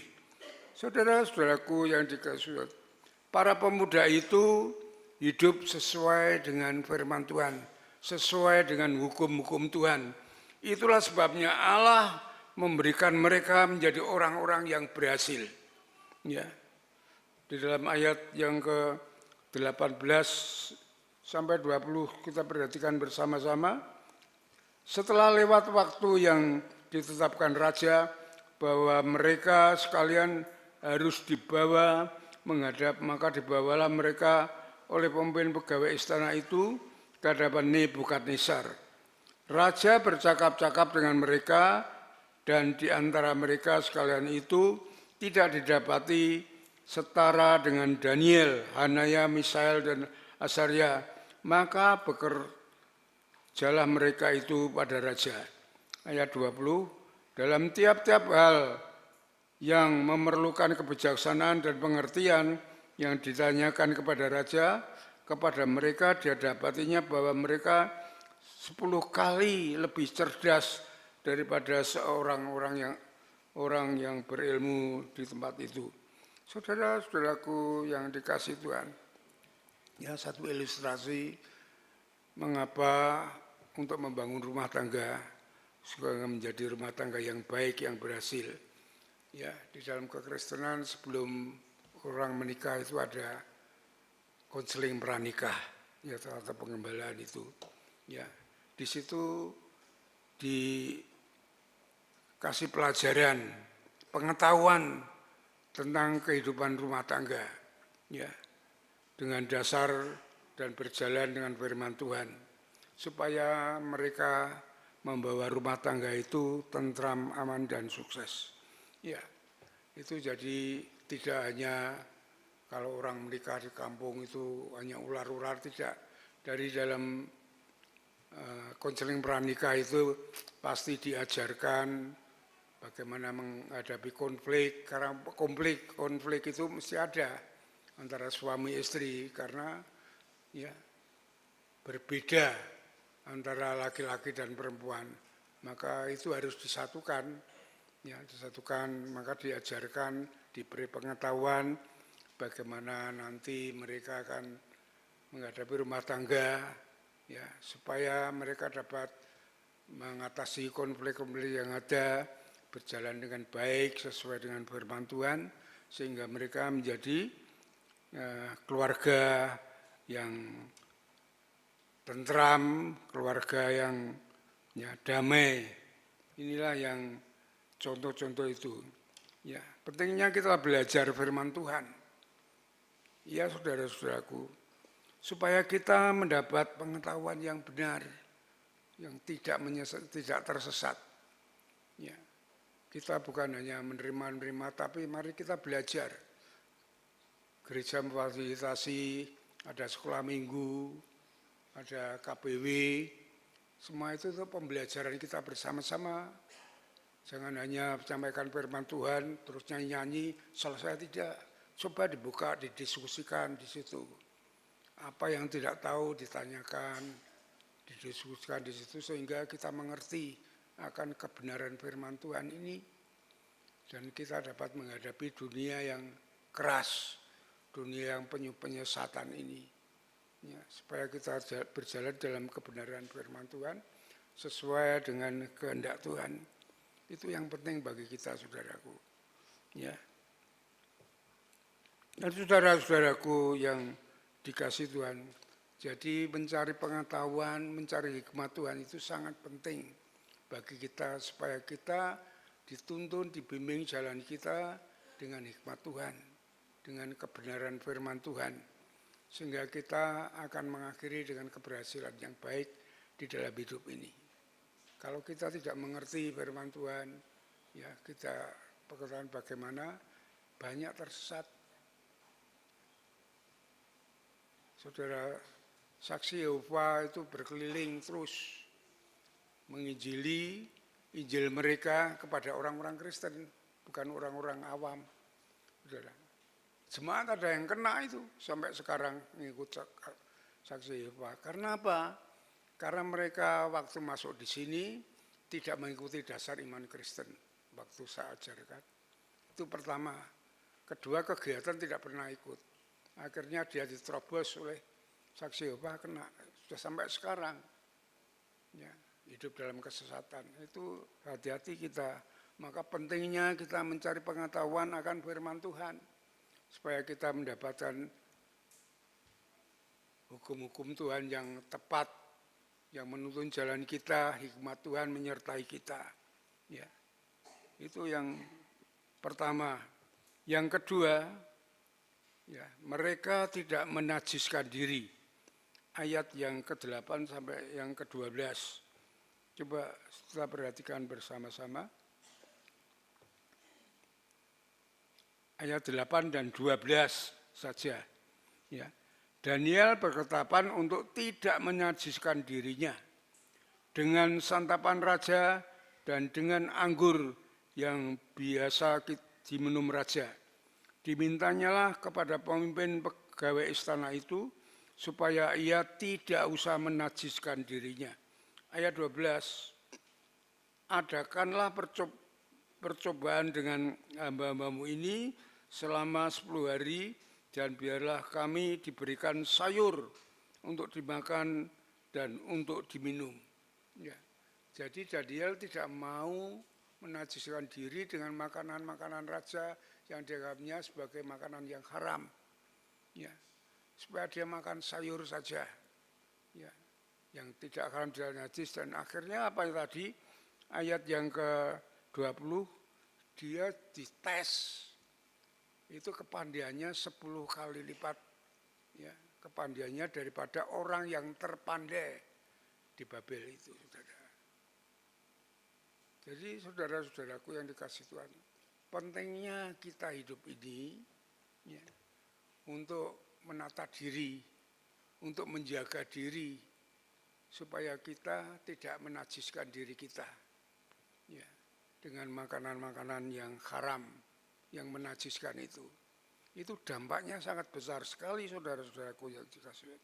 Saudara-saudaraku yang dikasihi, para pemuda itu hidup sesuai dengan firman Tuhan, sesuai dengan hukum-hukum Tuhan. Itulah sebabnya Allah memberikan mereka menjadi orang-orang yang berhasil. Ya. Di dalam ayat yang ke-18 sampai 20 kita perhatikan bersama-sama. Setelah lewat waktu yang ditetapkan raja bahwa mereka sekalian harus dibawa menghadap, maka dibawalah mereka oleh pemimpin pegawai istana itu ke hadapan Nebukadnezar. Raja bercakap-cakap dengan mereka dan di antara mereka sekalian itu tidak didapati setara dengan Daniel, Hanaya, Misael, dan Asaria, maka bekerjalah mereka itu pada raja. Ayat 20, dalam tiap-tiap hal yang memerlukan kebijaksanaan dan pengertian yang ditanyakan kepada raja, kepada mereka dia dapatinya bahwa mereka 10 kali lebih cerdas daripada orang yang berilmu di tempat itu. Saudara-saudaraku yang dikasihi Tuhan, ya, satu ilustrasi mengapa untuk membangun rumah tangga supaya menjadi rumah tangga yang baik, yang berhasil. Ya, di dalam kekristenan sebelum orang menikah itu ada konseling pranikah, ya, atau pengembalaan itu. Ya, di situ dikasih pelajaran, pengetahuan tentang kehidupan rumah tangga, ya, dengan dasar dan berjalan dengan firman Tuhan, supaya mereka membawa rumah tangga itu tentram, aman, dan sukses. Ya, itu jadi tidak hanya kalau orang menikah di kampung itu hanya ular-ular, tidak. Dari dalam konseling pranikah itu pasti diajarkan bagaimana menghadapi konflik, karena konflik itu mesti ada antara suami istri karena ya berbeda antara laki-laki dan perempuan, maka itu harus disatukan, ya, maka diajarkan, diberi pengetahuan bagaimana nanti mereka akan menghadapi rumah tangga, ya, supaya mereka dapat mengatasi konflik-konflik yang ada, berjalan dengan baik sesuai dengan firman Tuhan, sehingga mereka menjadi keluarga yang tentram, keluarga yang ya, damai. Inilah yang contoh-contoh itu. Ya, pentingnya kita belajar firman Tuhan. Ya, saudara-saudaraku, supaya kita mendapat pengetahuan yang benar, yang tidak tersesat. Ya. Kita bukan hanya menerima, tapi mari kita belajar. Gereja memfasilitasi, ada sekolah minggu, ada KBW, semua itu pembelajaran kita bersama-sama. Jangan hanya sampaikan firman Tuhan, terus nyanyi-nyanyi, selesai tidak. Coba dibuka, didiskusikan di situ. Apa yang tidak tahu ditanyakan, didiskusikan di situ sehingga kita mengerti akan kebenaran firman Tuhan ini, dan kita dapat menghadapi dunia yang keras, dunia yang penuh penyesatan ini. Ya, supaya kita berjalan dalam kebenaran firman Tuhan sesuai dengan kehendak Tuhan. Itu yang penting bagi kita, saudaraku. Ya. Dan saudara-saudaraku yang dikasih Tuhan, jadi mencari pengetahuan, mencari hikmat Tuhan itu sangat penting bagi kita supaya kita dituntun, dibimbing jalan kita dengan hikmat Tuhan, dengan kebenaran firman Tuhan, sehingga kita akan mengakhiri dengan keberhasilan yang baik di dalam hidup ini. Kalau kita tidak mengerti firman Tuhan, ya kita pengetahuan bagaimana, banyak tersesat. Saudara, saksi Yehova itu berkeliling terus menginjili Injil mereka kepada orang-orang Kristen, bukan orang-orang awam. Saudara, jemaat ada yang kena itu sampai sekarang mengikut saksi Yehova. Karena apa? Karena mereka waktu masuk di sini tidak mengikuti dasar iman Kristen waktu saya ajarkan. Itu pertama. Kedua, kegiatan tidak pernah ikut. Akhirnya dia diterobos oleh saksi Yehova, kena sudah sampai sekarang. Ya, hidup dalam kesesatan. Itu hati-hati kita. Maka pentingnya kita mencari pengetahuan akan firman Tuhan supaya kita mendapatkan hukum-hukum Tuhan yang tepat, yang menuntun jalan kita, hikmat Tuhan menyertai kita. Ya, itu yang pertama. Yang kedua, ya, mereka tidak menajiskan diri. Ayat yang ke-8 sampai yang ke-12. Coba kita perhatikan bersama-sama. Ayat 8 dan 12 saja. Ya. Daniel berketetapan untuk tidak menajiskan dirinya dengan santapan raja dan dengan anggur yang biasa diminum raja. Dimintanyalah kepada pemimpin pegawai istana itu supaya ia tidak usah menajiskan dirinya. Ayat 12, adakanlah percobaan dengan hamba-hambamu ini selama 10 hari dan biarlah kami diberikan sayur untuk dimakan dan untuk diminum. Ya. Jadi Daniel tidak mau menajiskan diri dengan makanan-makanan raja yang dianggapnya sebagai makanan yang haram. Ya. Supaya dia makan sayur saja. Ya. Yang tidak haram dan najis, dan akhirnya apa yang tadi ayat yang ke-20 dia dites. Itu kepandaiannya 10 kali lipat. Ya, kepandaiannya daripada orang yang terpandai di Babel itu, saudara. Jadi saudara-saudaraku yang dikasih Tuhan, pentingnya kita hidup ini ya, untuk menata diri, untuk menjaga diri, supaya kita tidak menajiskan diri kita ya, dengan makanan-makanan yang haram, yang menajiskan itu. Itu dampaknya sangat besar sekali, saudara-saudaraku yang dikasih Tuhan.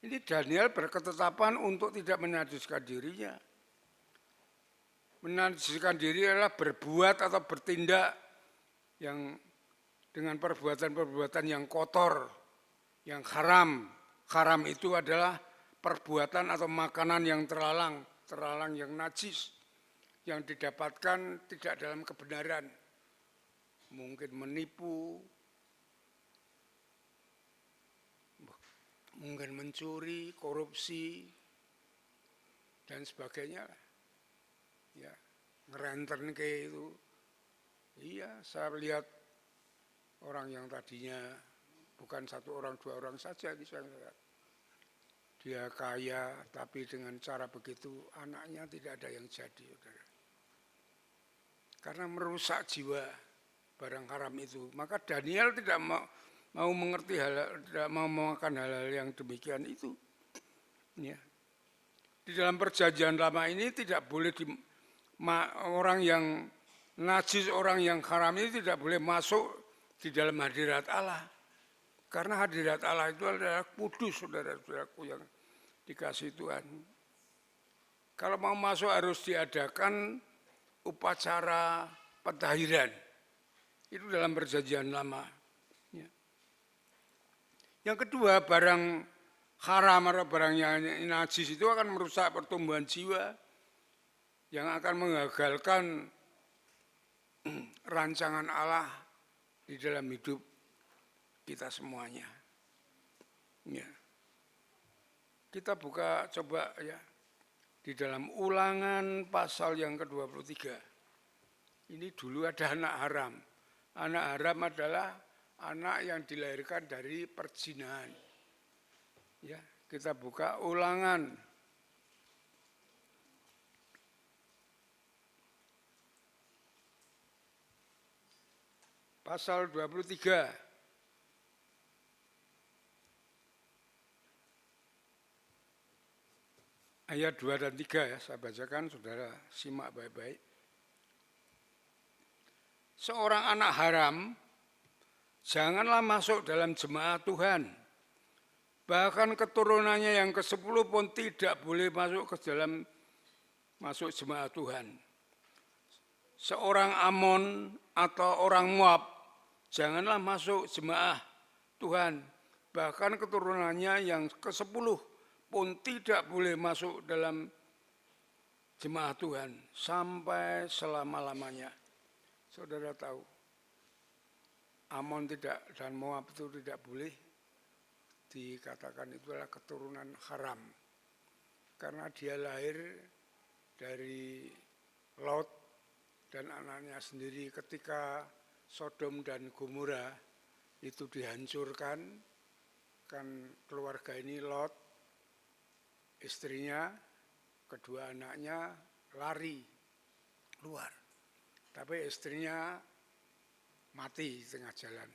Ini Daniel berketetapan untuk tidak menajiskan dirinya. Menajiskan diri adalah berbuat atau bertindak yang dengan perbuatan-perbuatan yang kotor, yang haram. Haram itu adalah perbuatan atau makanan yang terlarang yang najis, yang didapatkan tidak dalam kebenaran. Mungkin menipu, mungkin mencuri, korupsi, dan sebagainya. Ya, ngerenten ke itu. Iya, saya lihat orang yang tadinya bukan satu orang, dua orang saja bisa lihat. Dia kaya, tapi dengan cara begitu anaknya tidak ada yang jadi, saudara. Karena merusak jiwa barang haram itu. Maka Daniel tidak mau mengerti tidak mau memakan hal-hal yang demikian itu. Ya. Di dalam perjanjian lama ini tidak boleh orang yang najis, orang yang haram ini tidak boleh masuk di dalam hadirat Allah. Karena hadirat Allah itu adalah kudus, saudara-saudaraku yang dikasih Tuhan. Kalau mau masuk harus diadakan upacara pentahiran. Itu dalam perjanjian lama. Ya. Yang kedua, barang haram atau barang yang najis itu akan merusak pertumbuhan jiwa, yang akan menggagalkan rancangan Allah di dalam hidup kita semuanya. Ya. Kita buka coba ya di dalam Ulangan pasal yang ke-23. Ini dulu ada anak haram. Anak haram adalah anak yang dilahirkan dari perzinahan. Ya, kita buka Ulangan pasal 23. Ayat 2 dan 3 ya, saya bacakan, saudara simak baik-baik. Seorang anak haram janganlah masuk dalam jemaat Tuhan. Bahkan keturunannya yang ke-10 pun tidak boleh masuk jemaat Tuhan. Seorang Amon atau orang Moab janganlah masuk jemaah Tuhan. Bahkan keturunannya yang ke-10 pun tidak boleh masuk dalam jemaat Tuhan sampai selama-lamanya. Saudara tahu, Amon dan Moab itu tidak boleh dikatakan itu adalah keturunan haram. Karena dia lahir dari Lot dan anaknya sendiri ketika Sodom dan Gomora itu dihancurkan. Kan keluarga ini Lot, istrinya, kedua anaknya lari keluar. Tapi istrinya mati di tengah jalan.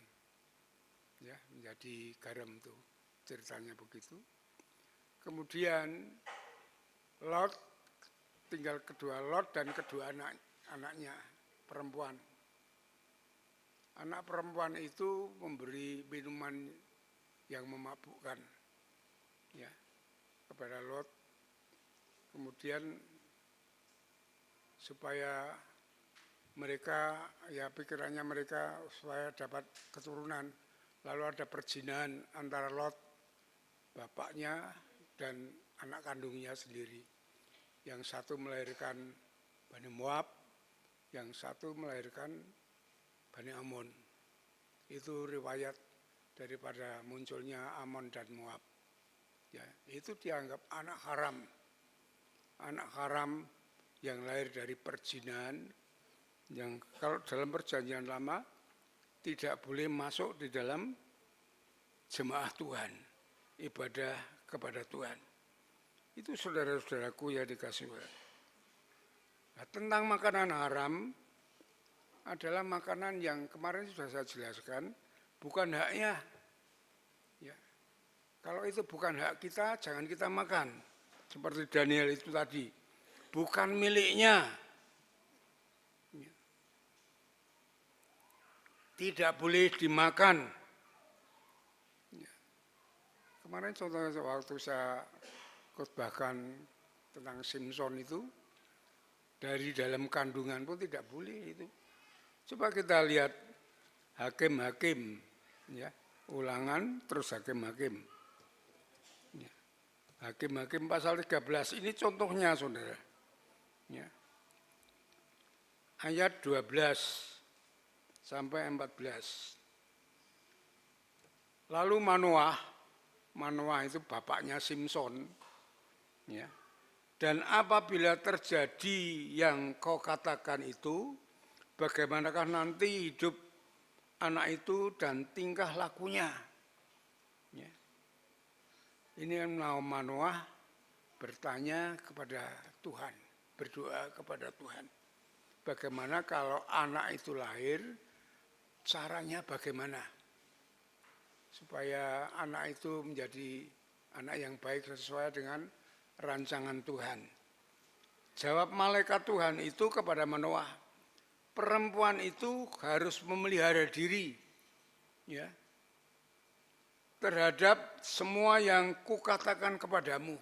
Ya, menjadi garam tuh. Ceritanya begitu. Kemudian Lot, tinggal kedua Lot dan kedua anaknya perempuan. Anak perempuan itu memberi minuman yang memabukkan. Ya. Kepada Lot, kemudian supaya mereka, ya pikirannya mereka supaya dapat keturunan, lalu ada perzinahan antara Lot, bapaknya, dan anak kandungnya sendiri. Yang satu melahirkan Bani Moab, yang satu melahirkan Bani Amon. Itu riwayat daripada munculnya Amon dan Moab. Ya, itu dianggap anak haram yang lahir dari perzinahan, yang kalau dalam perjanjian lama tidak boleh masuk di dalam jemaah Tuhan, ibadah kepada Tuhan. Itu saudara-saudaraku yang dikasihi Tuhan. Nah, tentang makanan haram adalah makanan yang kemarin sudah saya jelaskan, bukan haknya. Kalau itu bukan hak kita, jangan kita makan. Seperti Daniel itu tadi. Bukan miliknya. Tidak boleh dimakan. Kemarin contohnya waktu saya khotbahkan tentang Simpson itu, dari dalam kandungan pun tidak boleh itu. Coba kita lihat Hakim-Hakim. Ya, Ulangan terus Hakim-Hakim. Hakim-Hakim pasal 13, ini contohnya saudara. Ya. Ayat 12 sampai 14. Lalu Manoah itu bapaknya Simpson. Ya. Dan apabila terjadi yang kau katakan itu, bagaimanakah nanti hidup anak itu dan tingkah lakunya? Ya. Ini Manoah bertanya kepada Tuhan, berdoa kepada Tuhan. Bagaimana kalau anak itu lahir, caranya bagaimana? Supaya anak itu menjadi anak yang baik sesuai dengan rancangan Tuhan. Jawab malaikat Tuhan itu kepada Manoah, perempuan itu harus memelihara diri, ya, terhadap semua yang kukatakan kepadamu.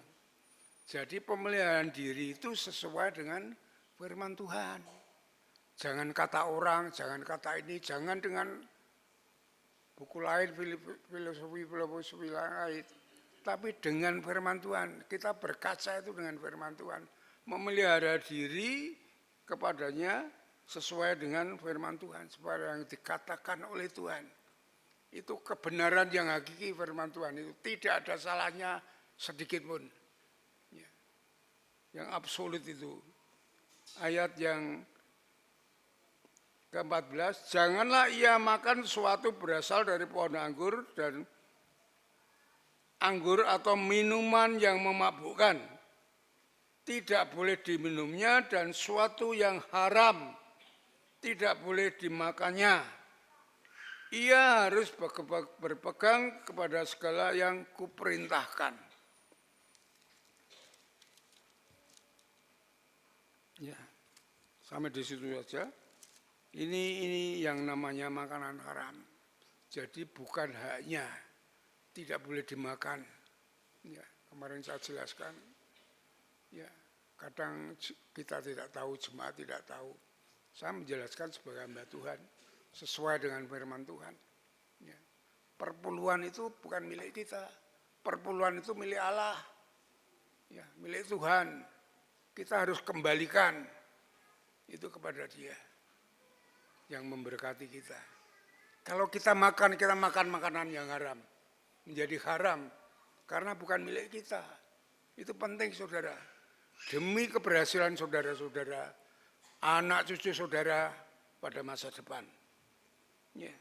Jadi pemeliharaan diri itu sesuai dengan firman Tuhan. Jangan kata orang, jangan kata ini, jangan dengan buku lain, filosofi lain. Tapi dengan firman Tuhan, kita berkaca itu dengan firman Tuhan. Memelihara diri kepadanya sesuai dengan firman Tuhan. Seperti yang dikatakan oleh Tuhan. Itu kebenaran yang hakiki firman Tuhan. Itu tidak ada salahnya sedikit pun. Ya. Yang absolut itu. Ayat yang ke-14, janganlah ia makan sesuatu berasal dari pohon anggur dan anggur atau minuman yang memabukkan. Tidak boleh diminumnya dan suatu yang haram tidak boleh dimakannya. Ia harus berpegang kepada segala yang kuperintahkan. Ya, sampai di situ saja. Ini yang namanya makanan haram. Jadi bukan haknya, tidak boleh dimakan. Ya, kemarin saya jelaskan. Ya, kadang kita tidak tahu, jemaat tidak tahu. Saya menjelaskan sebagai hamba Tuhan sesuai dengan firman Tuhan. Ya. Perpuluhan itu bukan milik kita, perpuluhan itu milik Allah, ya, milik Tuhan. Kita harus kembalikan itu kepada Dia yang memberkati kita. Kalau kita makan makanan yang haram, menjadi haram karena bukan milik kita. Itu penting, saudara. Demi keberhasilan saudara-saudara, anak cucu saudara pada masa depan. Ya.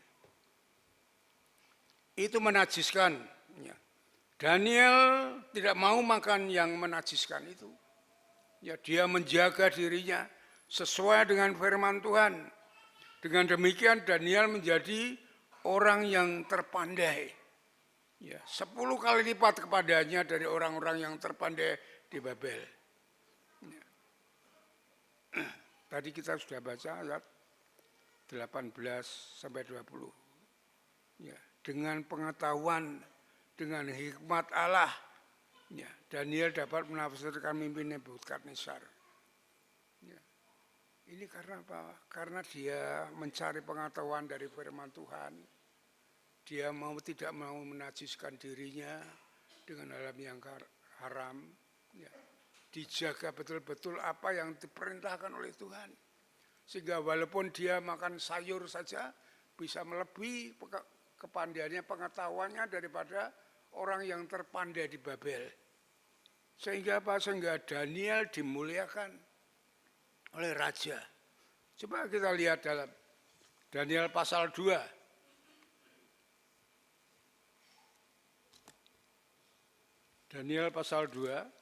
Itu menajiskan. Ya. Daniel tidak mau makan yang menajiskan itu. Ya, dia menjaga dirinya sesuai dengan firman Tuhan. Dengan demikian Daniel menjadi orang yang terpandai. Ya, 10 kali lipat kepadanya dari orang-orang yang terpandai di Babel. Tadi kita sudah baca ayat 18 sampai 20. Ya, dengan pengetahuan, dengan hikmat Allah, ya, Daniel dapat menafsirkan mimpi Nebukadnezar. Ya. Ini karena apa? Karena dia mencari pengetahuan dari firman Tuhan. Dia tidak mau menajiskan dirinya dengan hal yang haram. Ya. Dijaga betul-betul apa yang diperintahkan oleh Tuhan. Sehingga walaupun dia makan sayur saja, bisa melebihi kepandaiannya, pengetahuannya daripada orang yang terpandai di Babel. Sehingga apa? Sehingga Daniel dimuliakan oleh raja. Coba kita lihat dalam Daniel pasal 2. Daniel pasal 2.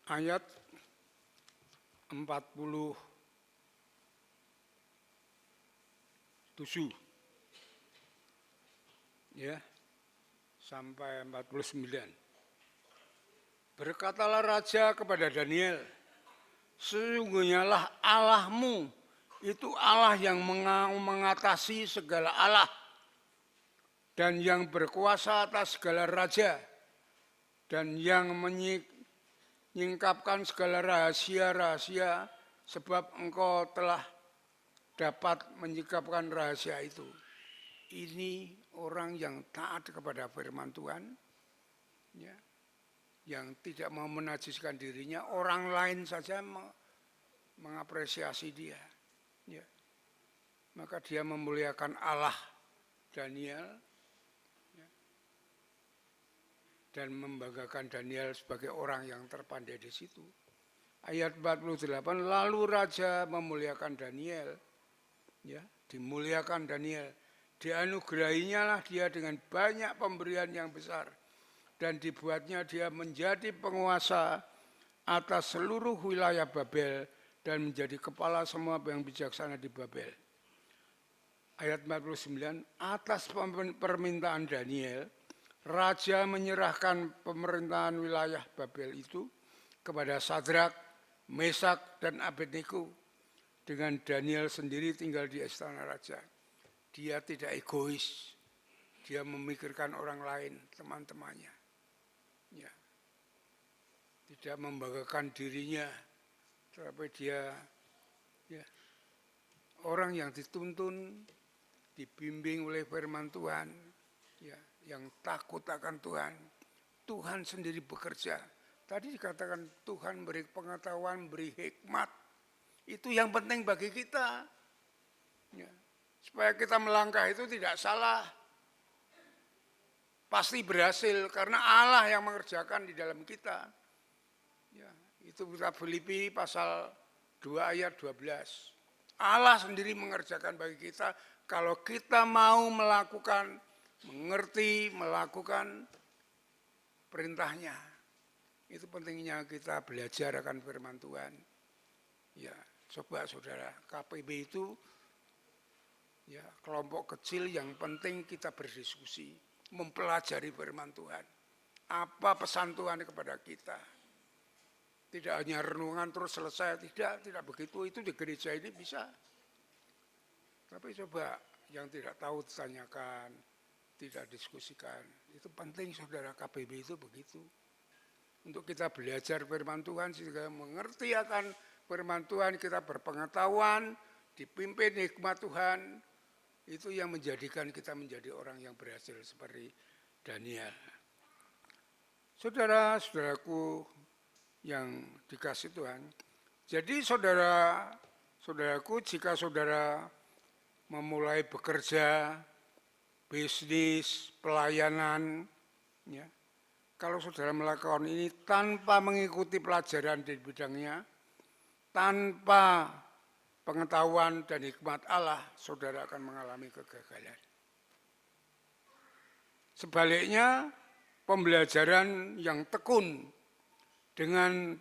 Ayat 47 ya sampai 49. Berkatalah raja kepada Daniel, sesungguhnya lah Allahmu itu Allah yang mengatasi segala Allah dan yang berkuasa atas segala raja dan yang menyingkapkan segala rahasia-rahasia, sebab engkau telah dapat menyingkapkan rahasia itu. Ini orang yang taat kepada firman Tuhan, ya, yang tidak mau menajiskan dirinya, orang lain saja mengapresiasi dia. Ya. Maka dia memuliakan Allah Daniel, dan membanggakan Daniel sebagai orang yang terpandai di situ. Ayat 48, lalu raja memuliakan Daniel, ya, dimuliakan Daniel, dianugerahinya lah dia dengan banyak pemberian yang besar, dan dibuatnya dia menjadi penguasa atas seluruh wilayah Babel dan menjadi kepala semua yang bijaksana di Babel. Ayat 49, atas permintaan Daniel, raja menyerahkan pemerintahan wilayah Babel itu kepada Sadrak, Mesak, dan Abednego. Dengan Daniel sendiri tinggal di istana raja. Dia tidak egois. Dia memikirkan orang lain, teman-temannya. Ya. Tidak membanggakan dirinya. Tetapi dia ya, orang yang dituntun, dibimbing oleh firman Tuhan, ya, yang takut akan Tuhan. Tuhan sendiri bekerja. Tadi dikatakan Tuhan beri pengetahuan, beri hikmat. Itu yang penting bagi kita. Ya. Supaya kita melangkah itu tidak salah. Pasti berhasil karena Allah yang mengerjakan di dalam kita. Ya, itu kitab Filipi pasal 2 ayat 12. Allah sendiri mengerjakan bagi kita kalau kita mau melakukan, mengerti, melakukan perintahnya. Itu pentingnya kita belajar akan firman Tuhan. Ya, coba saudara, KPB itu ya kelompok kecil yang penting kita berdiskusi, mempelajari firman Tuhan. Apa pesan Tuhan kepada kita? Tidak hanya renungan terus selesai, tidak begitu. Itu di gereja ini bisa. Tapi coba yang tidak tahu ditanyakan, tidak diskusikan. Itu penting saudara, KPB itu begitu. Untuk kita belajar firman Tuhan, sehingga mengerti akan firman Tuhan, kita berpengetahuan, dipimpin hikmat Tuhan, itu yang menjadikan kita menjadi orang yang berhasil seperti Daniel. Saudara-saudaraku yang dikasih Tuhan. Jadi saudaraku, jika saudara memulai bekerja, bisnis, pelayanan, ya, kalau saudara melakukan ini tanpa mengikuti pelajaran di bidangnya, tanpa pengetahuan dan hikmat Allah, saudara akan mengalami kegagalan. Sebaliknya, pembelajaran yang tekun dengan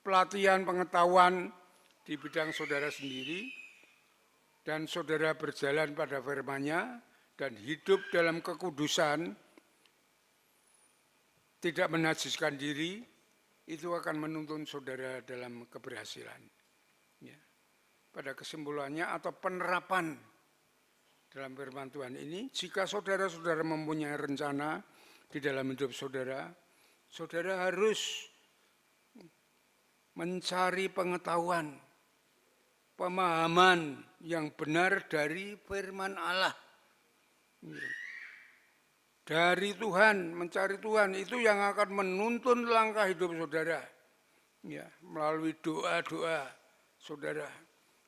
pelatihan pengetahuan di bidang saudara sendiri, dan saudara berjalan pada firman-Nya dan hidup dalam kekudusan, tidak menajiskan diri, itu akan menuntun saudara dalam keberhasilan. Ya. Pada kesimpulannya atau penerapan dalam firman Tuhan ini, jika saudara-saudara mempunyai rencana di dalam hidup saudara, saudara harus mencari pengetahuan, pemahaman yang benar dari firman Allah. Dari Tuhan, mencari Tuhan, itu yang akan menuntun langkah hidup saudara. Ya, melalui doa-doa saudara.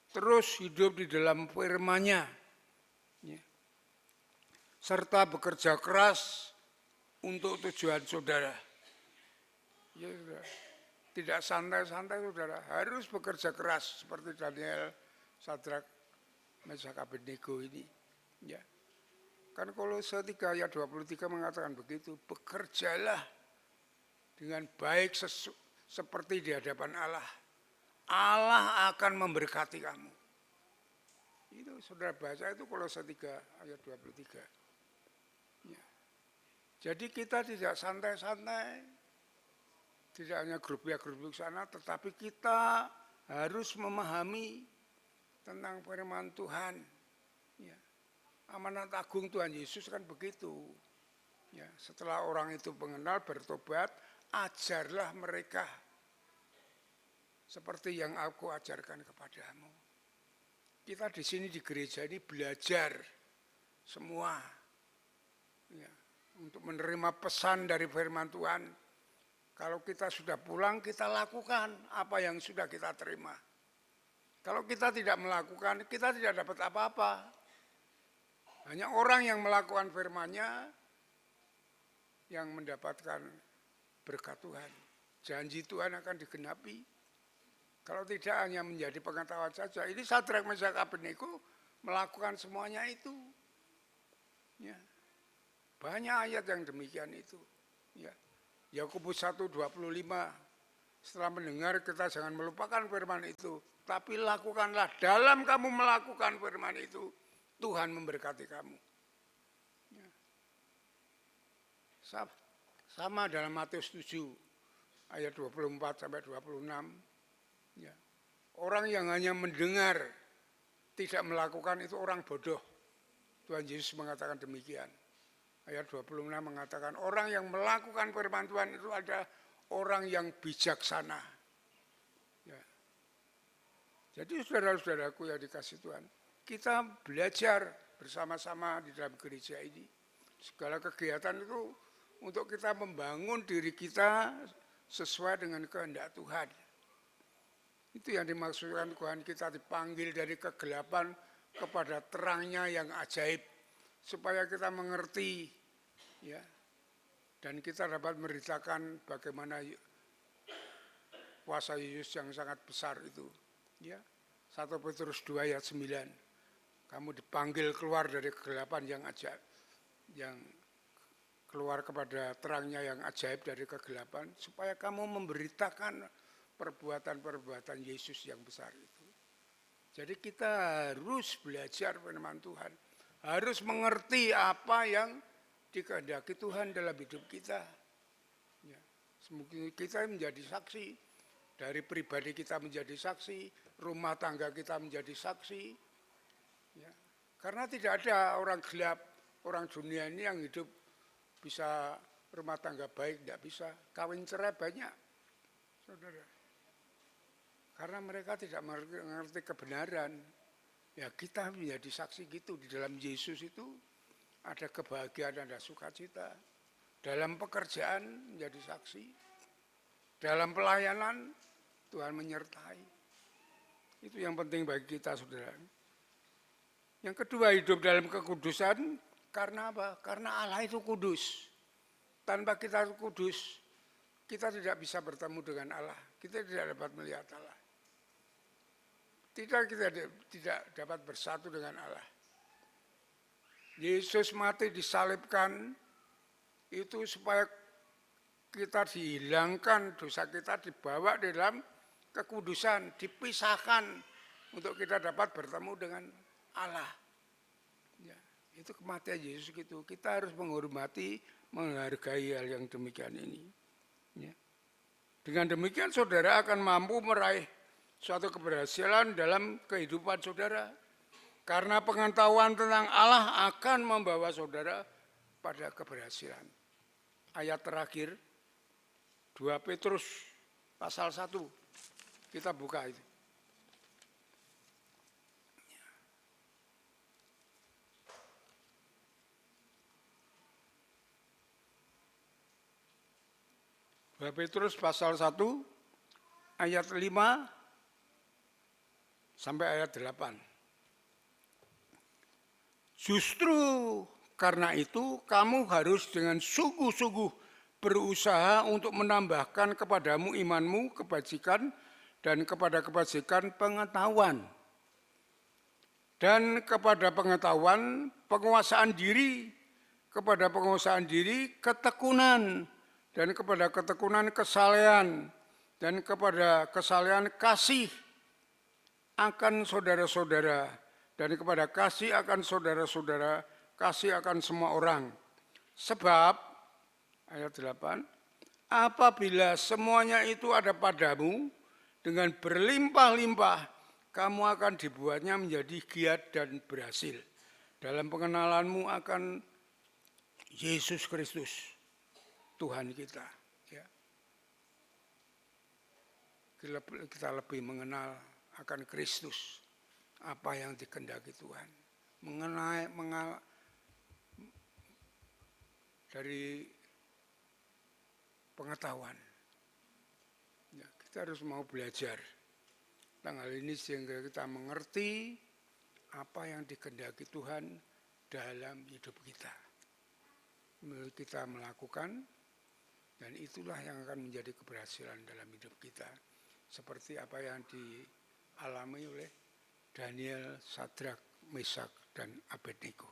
Terus hidup di dalam firman-Nya. Ya. Serta bekerja keras untuk tujuan saudara. Ya, saudara. Tidak santai-santai saudara, harus bekerja keras seperti Daniel, Sadrak, Meshak, Abednego ini. Ya. Kan Kolose 3 ayat 23 mengatakan begitu, bekerjalah dengan baik seperti di hadapan Allah. Allah akan memberkati kamu. Itu saudara baca itu Kolose 3 ayat 23. Ya. Jadi kita tidak santai-santai, tidak hanya gerubik-gerubik sana, tetapi kita harus memahami tentang firman Tuhan. Ya. Amanat agung Tuhan Yesus kan begitu. Ya, setelah orang itu mengenal, bertobat, ajarlah mereka seperti yang aku ajarkan kepadamu. Kita di sini di gereja ini belajar semua. Ya. Untuk menerima pesan dari firman Tuhan. Kalau kita sudah pulang, kita lakukan apa yang sudah kita terima. Kalau kita tidak melakukan, kita tidak dapat apa-apa. Hanya orang yang melakukan firman-Nya yang mendapatkan berkat Tuhan. Janji Tuhan akan digenapi. Kalau tidak hanya menjadi pengetahuan saja. Ini Sadrak, Meshak, Abednego melakukan semuanya itu. Ya. Banyak ayat yang demikian itu. Ya. Yakobus 1:25. Setelah mendengar kita jangan melupakan firman itu. Tapi lakukanlah, dalam kamu melakukan firman itu, Tuhan memberkati kamu. Ya. Sama dalam Matius 7 ayat 24-26. Ya. Orang yang hanya mendengar, tidak melakukan itu orang bodoh. Tuhan Yesus mengatakan demikian. Ayat 26 mengatakan orang yang melakukan firman Tuhan itu ada orang yang bijaksana. Ya. Jadi saudara-saudaraku yang dikasih Tuhan, kita belajar bersama-sama di dalam gereja ini. Segala kegiatan itu untuk kita membangun diri kita sesuai dengan kehendak Tuhan. Itu yang dimaksudkan Tuhan, kita dipanggil dari kegelapan kepada terangnya yang ajaib. Supaya kita mengerti, ya, dan kita dapat memberitakan bagaimana kuasa Yesus yang sangat besar itu. Ya, 1 Petrus 2 ayat 9. Kamu dipanggil keluar dari kegelapan yang ajaib, yang keluar kepada terangnya yang ajaib dari kegelapan, supaya kamu memberitakan perbuatan-perbuatan Yesus yang besar itu. Jadi kita harus belajar firman Tuhan, harus mengerti apa yang dikehendaki Tuhan dalam hidup kita. Ya, semoga kita menjadi saksi. Dari pribadi kita menjadi saksi, rumah tangga kita menjadi saksi. Ya. Karena tidak ada orang gelap, orang dunia ini yang hidup bisa rumah tangga baik, tidak bisa. Kawin cerai banyak, saudara. Karena mereka tidak mengerti kebenaran. Ya, kita menjadi saksi gitu. Di dalam Yesus itu ada kebahagiaan, ada sukacita. Dalam pekerjaan menjadi saksi. Dalam pelayanan Tuhan menyertai. Itu yang penting bagi kita, saudara. Yang kedua, hidup dalam kekudusan. Karena apa? Karena Allah itu kudus. Tanpa kita kudus, kita tidak bisa bertemu dengan Allah. Kita tidak dapat melihat Allah. Kita tidak dapat bersatu dengan Allah. Yesus mati disalibkan itu supaya kita dihilangkan, dosa kita dibawa dalam kekudusan, dipisahkan untuk kita dapat bertemu dengan Allah. Ya, itu kematian Yesus gitu. Kita harus menghormati, menghargai hal yang demikian ini. Ya. Dengan demikian saudara akan mampu meraih suatu keberhasilan dalam kehidupan saudara. Karena pengetahuan tentang Allah akan membawa saudara pada keberhasilan. Ayat terakhir, 2 Petrus pasal 1. Kita buka itu. Petrus pasal 1 ayat 5 sampai ayat 8. Justru karena itu kamu harus dengan sungguh-sungguh berusaha untuk menambahkan kepadamu imanmu kebajikan dan kepada kebajikan pengetahuan. Dan kepada pengetahuan penguasaan diri, kepada penguasaan diri ketekunan, dan kepada ketekunan kesalehan, dan kepada kesalehan kasih akan saudara-saudara, dan kepada kasih akan saudara-saudara, kasih akan semua orang. Sebab, ayat 8, apabila semuanya itu ada padamu, dengan berlimpah-limpah, kamu akan dibuatnya menjadi giat dan berhasil dalam pengenalanmu akan Yesus Kristus, Tuhan kita. Ya. Kita lebih mengenal akan Kristus, apa yang dikehendaki Tuhan. Mengenal dari pengetahuan. Ya, kita harus mau belajar tentang hal ini sehingga kita mengerti apa yang dikehendaki Tuhan dalam hidup kita. Kita melakukan, dan itulah yang akan menjadi keberhasilan dalam hidup kita. Seperti apa yang dialami oleh Daniel, Sadrak, Mesak, dan Abednego.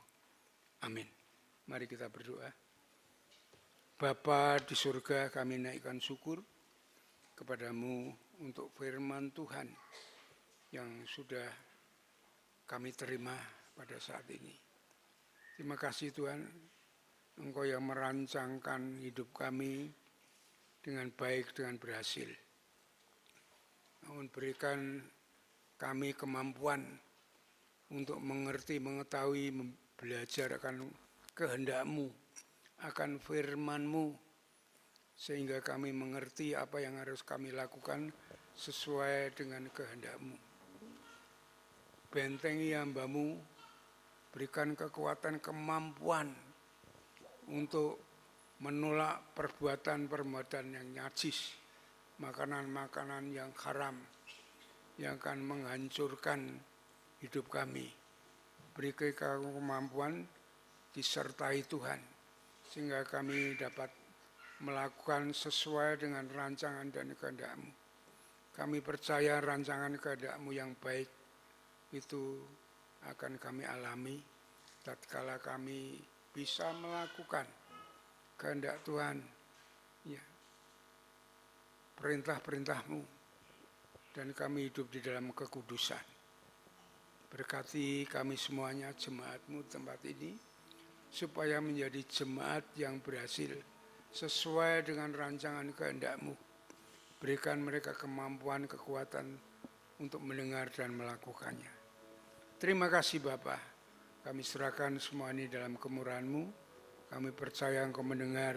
Amin. Mari kita berdoa. Bapa di surga, kami naikkan syukur kepadamu untuk firman Tuhan yang sudah kami terima pada saat ini. Terima kasih Tuhan, Engkau yang merancangkan hidup kami dengan baik, dengan berhasil. Namun berikan kami kemampuan untuk mengerti, mengetahui, belajar akan kehendak-Mu, akan firman-Mu, sehingga kami mengerti apa yang harus kami lakukan sesuai dengan kehendak-Mu. Bentengi hamba-Mu, berikan kekuatan kemampuan untuk menolak perbuatan-perbuatan yang najis, makanan-makanan yang haram, yang akan menghancurkan hidup kami. Beri kemampuan disertai Tuhan, sehingga kami dapat melakukan sesuai dengan rancangan dan kehendak-Mu. Kami percaya rancangan kehendak-Mu yang baik itu akan kami alami tatkala kami bisa melakukan kehendak Tuhan, ya, perintah-perintah-Mu, dan kami hidup di dalam kekudusan. Berkati kami semuanya, jemaat-Mu tempat ini, supaya menjadi jemaat yang berhasil sesuai dengan rancangan kehendak-Mu. Berikan mereka kemampuan, kekuatan untuk mendengar dan melakukannya. Terima kasih Bapa. Kami serahkan semua ini dalam kemurahan-Mu. Kami percaya Engkau mendengar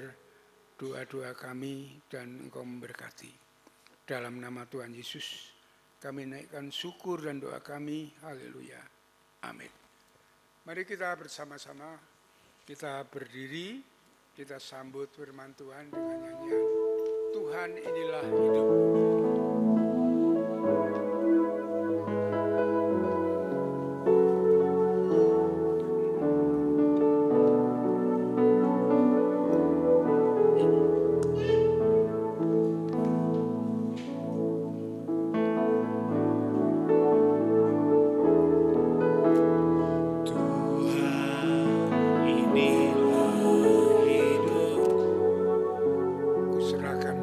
doa-doa kami dan Engkau memberkati. Dalam nama Tuhan Yesus, kami naikkan syukur dan doa kami. Haleluya. Amin. Mari kita bersama-sama, kita berdiri, kita sambut firman Tuhan dengan nyanyian Tuhan inilah hidup. Ku serahkan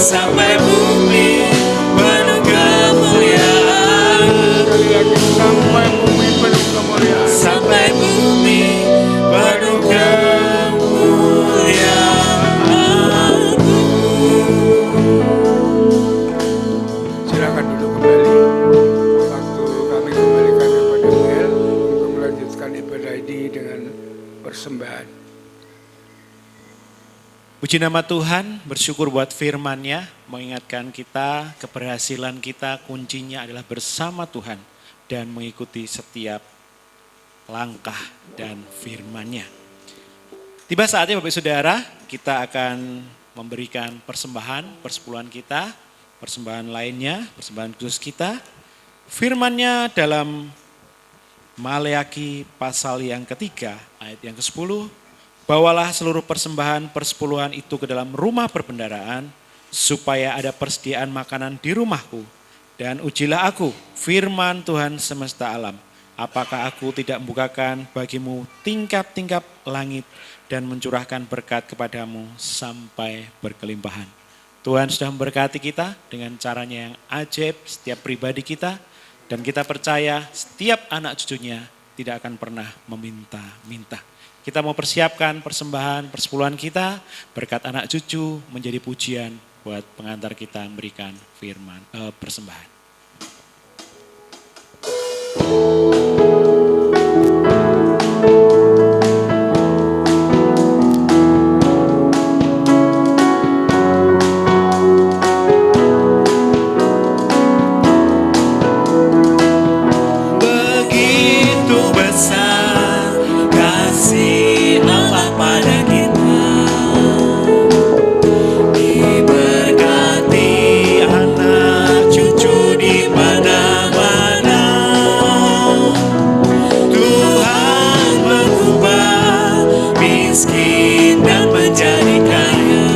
sampai bumi penuh kemuliaan, sampai bumi penuh kemuliaan. sampai bumi penuh kemuliaan. Silakan duduk kembali. Waktu kami kembalikan kepada Mel untuk melanjutkan ibadah ini dengan persembahan. Puji nama Tuhan, bersyukur buat firman-Nya, mengingatkan kita, keberhasilan kita kuncinya adalah bersama Tuhan dan mengikuti setiap langkah dan firman-Nya. Tiba saatnya Bapak Saudara, kita akan memberikan persembahan, persepuluhan kita, persembahan lainnya, persembahan khusus kita. Firman-Nya dalam Maleaki pasal yang ketiga, ayat yang ke-10, bawalah seluruh persembahan persepuluhan itu ke dalam rumah perbendaharaan, supaya ada persediaan makanan di rumahku. Dan ujilah aku, firman Tuhan semesta alam, apakah aku tidak membukakan bagimu tingkap-tingkap langit dan mencurahkan berkat kepadamu sampai berkelimpahan. Tuhan sudah memberkati kita dengan caranya yang ajaib, setiap pribadi kita, dan kita percaya setiap anak cucunya tidak akan pernah meminta-minta. Kita mau persiapkan persembahan, persepuluhan kita, berkat anak cucu menjadi pujian buat pengantar kita memberikan firman, persembahan. Begitu besar kasih Allah pada kita, diberkati anak cucu di mana-mana. Tuhan mengubah miskin dan menjadi kaya.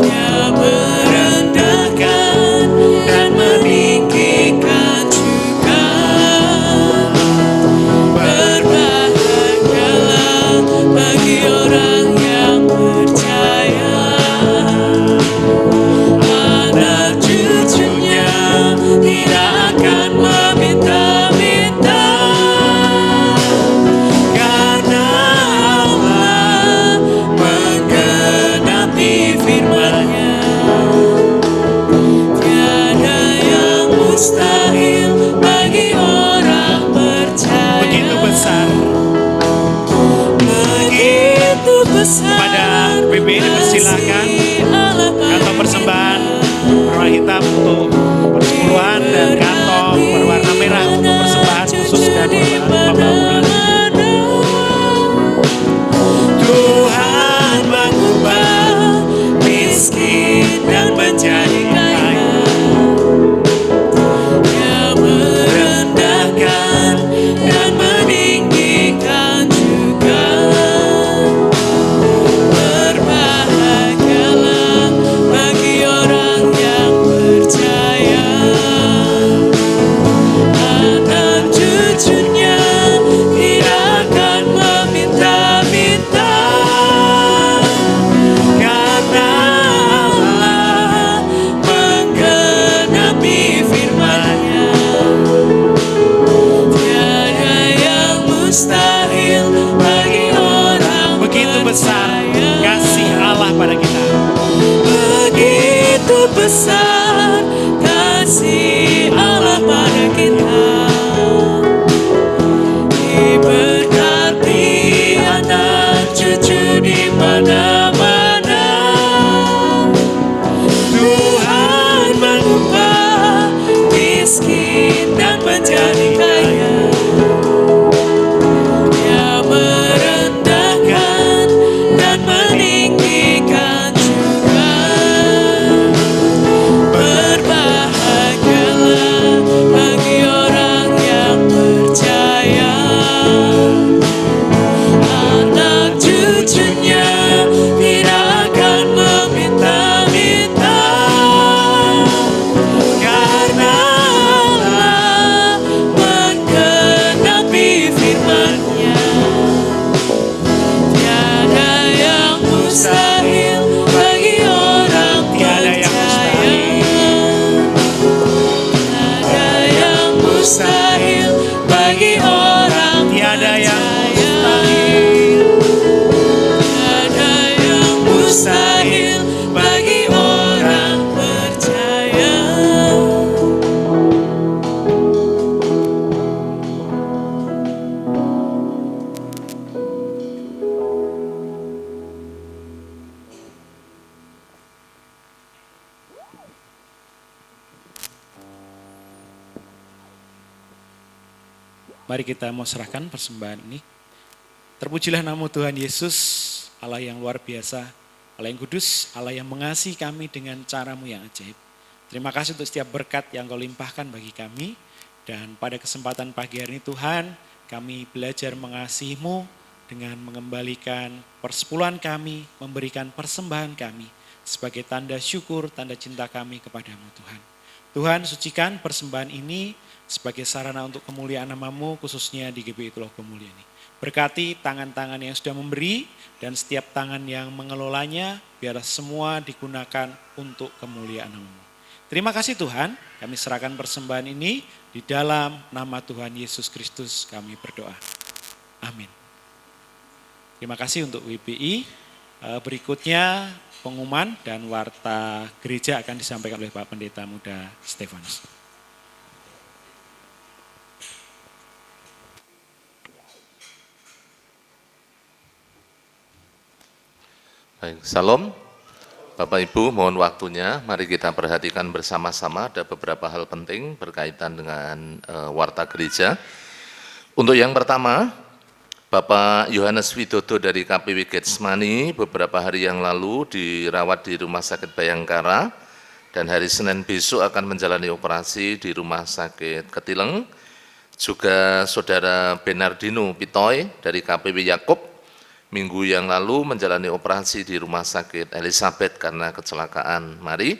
Dia merendahkan dan meninggikan juga. Berbahagialah bagi orang yang percaya, anak cucunya tidak akan meminta-minta, karena Allah menggenapi firman-Nya. Tiada yang mustahil bagi orang percaya. Begitu besar. Begitu besar. Kepada PBI dipersilakan kantong persembahan berwarna hitam untuk persepuluhan dan kantong berwarna merah untuk persembahan khusus dan pembangunan. Tuhan mengubah miskin dan menjadi kaya. Dia merendahkan dan meninggikan juga. Berbahagialah bagi orang yang percaya, anak cucunya tidak akan meminta-minta, karena Allah menggenapi firman-Nya. Tiada yang mustahil bagi orang Begitu besar percaya. kasih Allah pada kita. Begitu besar kasih Allah pada kita, diberkati anak cucu di mana-mana. Tuhan mengubah miskin dan menjadi kaya. Dia merendahkan dan meninggikan juga. Mari kita mau serahkan persembahan ini. Terpujilah nama Tuhan Yesus, Allah yang luar biasa, Allah yang kudus, Allah yang mengasihi kami dengan cara-Mu yang ajaib. Terima kasih untuk setiap berkat yang Kau limpahkan bagi kami. Dan pada kesempatan pagi hari ini Tuhan, kami belajar mengasihi-Mu dengan mengembalikan persepuluhan kami, memberikan persembahan kami sebagai tanda syukur, tanda cinta kami kepadamu Tuhan. Tuhan, sucikan persembahan ini sebagai sarana untuk kemuliaan nama-Mu, khususnya di GBI Tuloh Pemulihan ini. Berkati tangan-tangan yang sudah memberi dan setiap tangan yang mengelolanya, biarlah semua digunakan untuk kemuliaan nama-Mu. Terima kasih Tuhan, kami serahkan persembahan ini di dalam nama Tuhan Yesus Kristus kami berdoa. Amin. Terima kasih untuk WBI. Berikutnya pengumuman dan warta gereja akan disampaikan oleh Pak Pendeta Muda Stefanus. Baik, salam. Bapak Ibu, mohon waktunya, mari kita perhatikan bersama-sama, ada beberapa hal penting berkaitan dengan warta gereja. Untuk yang pertama, Bapak Yohanes Widodo dari KPW Getsemani beberapa hari yang lalu dirawat di Rumah Sakit Bayangkara, dan hari Senin besok akan menjalani operasi di Rumah Sakit Ketileng. Juga Saudara Bernardino Pitoy dari KPW Yakob, minggu yang lalu menjalani operasi di Rumah Sakit Elizabeth karena kecelakaan. Mari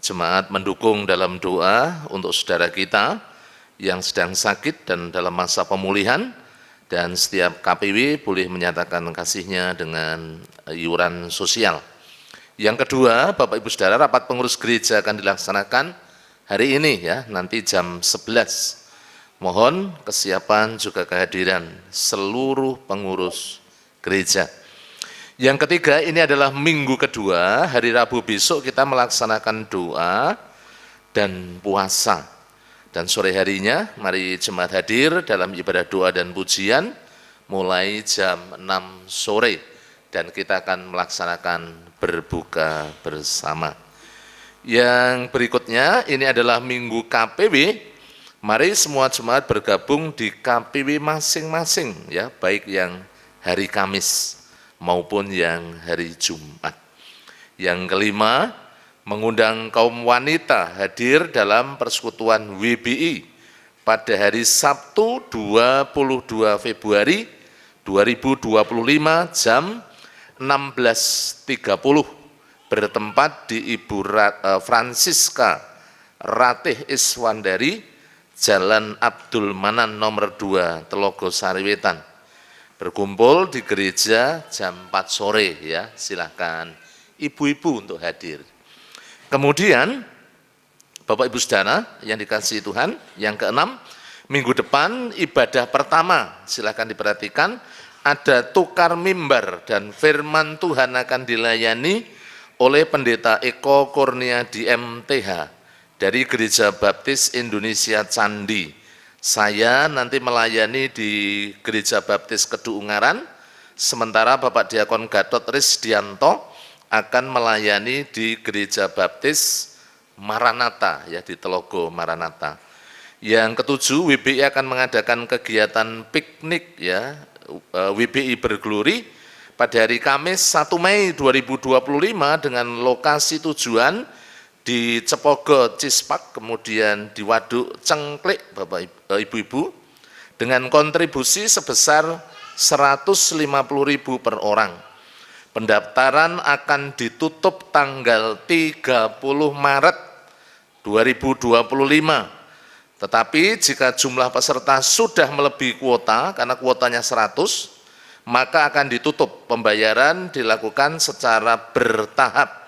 jemaat mendukung dalam doa untuk saudara kita yang sedang sakit dan dalam masa pemulihan, dan setiap KPW boleh menyatakan kasihnya dengan iuran sosial. Yang kedua, Bapak Ibu Saudara, rapat pengurus gereja akan dilaksanakan hari ini ya, nanti jam 11. Mohon kesiapan juga kehadiran seluruh pengurus gereja. Yang ketiga, ini adalah minggu kedua, hari Rabu besok kita melaksanakan doa dan puasa. Dan sore harinya, mari jemaat hadir dalam ibadah doa dan pujian, mulai jam 6 sore. Dan kita akan melaksanakan berbuka bersama. Yang berikutnya, ini adalah minggu KPW. Mari semua jemaat bergabung di KPW masing-masing, ya, baik yang hari Kamis maupun yang hari Jumat. Yang kelima, mengundang kaum wanita hadir dalam persekutuan WBI pada hari Sabtu 22 Februari 2025 jam 16.30 bertempat di Ibu Francisca Ratih Iswandari, Jalan Abdul Manan nomor 2, Telogo Sariwetan. Berkumpul di gereja jam 4 sore ya, silakan ibu-ibu untuk hadir. Kemudian Bapak Ibu Saudara yang dikasihi Tuhan, yang keenam, minggu depan ibadah pertama, silakan diperhatikan, ada tukar mimbar dan firman Tuhan akan dilayani oleh Pendeta Eko Kurnia di MTH dari Gereja Baptis Indonesia Candi. Saya nanti melayani di Gereja Baptis Kedu Ungaran, sementara Bapak Diakon Gatot Risdianto akan melayani di Gereja Baptis Maranatha ya, di Telogo Maranatha. Yang ketujuh, WBI akan mengadakan kegiatan piknik ya, WBI Berglori pada hari Kamis 1 Mei 2025 dengan lokasi tujuan di Cepogo Cispak, kemudian di Waduk Cengklik, Bapak Ibu-ibu, dengan kontribusi sebesar 150.000 per orang. Pendaftaran akan ditutup tanggal 30 Maret 2025. Tetapi jika jumlah peserta sudah melebihi kuota, karena kuotanya 100, maka akan ditutup. Pembayaran dilakukan secara bertahap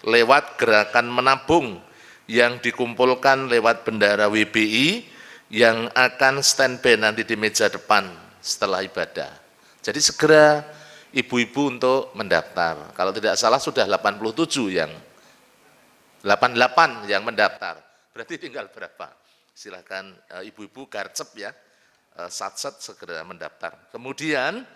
lewat gerakan menabung yang dikumpulkan lewat bendara WBI yang akan standby nanti di meja depan setelah ibadah. Jadi segera ibu-ibu untuk mendaftar. Kalau tidak salah sudah 88 yang mendaftar. Berarti tinggal berapa? Silakan ibu-ibu garcep ya, satset segera mendaftar. Kemudian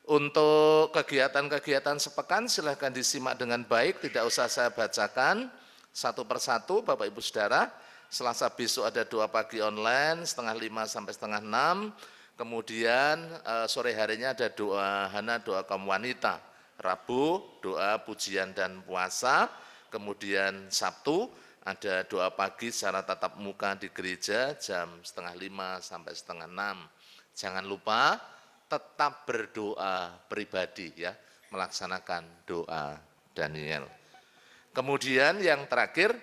untuk kegiatan-kegiatan sepekan silahkan disimak dengan baik, tidak usah saya bacakan satu persatu Bapak Ibu Saudara. Selasa besok ada doa pagi online setengah 5 sampai setengah 6. kemudian sore harinya ada doa Hana, doa kaum wanita, Rabu doa pujian dan puasa, kemudian Sabtu ada doa pagi secara tatap muka di gereja jam 4:30 sampai 5:30. Jangan lupa tetap berdoa pribadi ya, melaksanakan doa Daniel. Kemudian yang terakhir,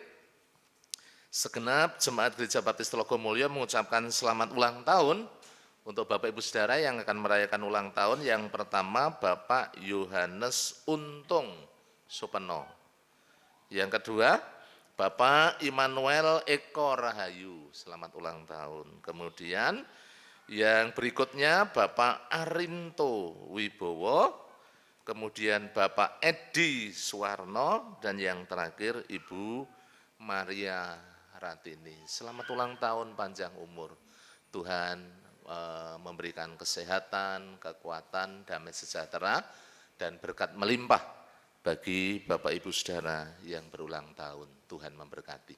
segenap jemaat Gereja Baptis Telogomulyo mengucapkan selamat ulang tahun untuk Bapak Ibu Saudara yang akan merayakan ulang tahun. Yang pertama Bapak Yohanes Untung Supeno. Yang kedua Bapak Immanuel Eko Rahayu, selamat ulang tahun. Kemudian yang berikutnya Bapak Arinto Wibowo, kemudian Bapak Edi Suwarno, dan yang terakhir Ibu Maria Ratini. Selamat ulang tahun, panjang umur. Tuhan memberikan kesehatan, kekuatan, damai sejahtera, dan berkat melimpah bagi Bapak Ibu Saudara yang berulang tahun. Tuhan memberkati.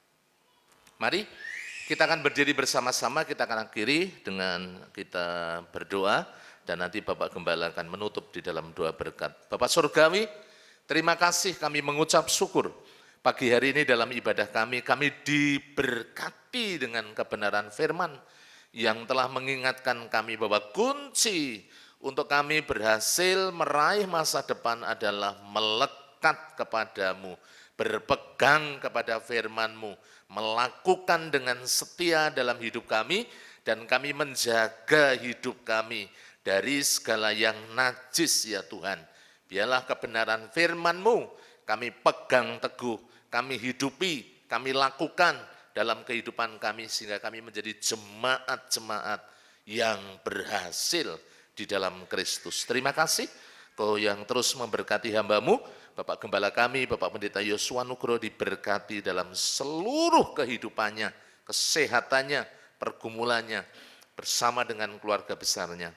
Mari kita akan berdiri bersama-sama, kita akan akhiri dengan kita berdoa, dan nanti Bapak Gembala akan menutup di dalam doa berkat. Bapak Surgawi, terima kasih, kami mengucap syukur. Pagi hari ini dalam ibadah kami diberkati dengan kebenaran firman yang telah mengingatkan kami bahwa kunci untuk kami berhasil meraih masa depan adalah melekat kepadamu, berpegang kepada firman-Mu, melakukan dengan setia dalam hidup kami, dan kami menjaga hidup kami dari segala yang najis ya Tuhan. Biarlah kebenaran firman-Mu kami pegang teguh, kami hidupi, kami lakukan dalam kehidupan kami, sehingga kami menjadi jemaat-jemaat yang berhasil di dalam Kristus. Terima kasih Kau yang terus memberkati hamba-Mu, Bapak Gembala kami, Bapak Pendeta Yosua Nugroho, diberkati dalam seluruh kehidupannya, kesehatannya, pergumulannya, bersama dengan keluarga besarnya.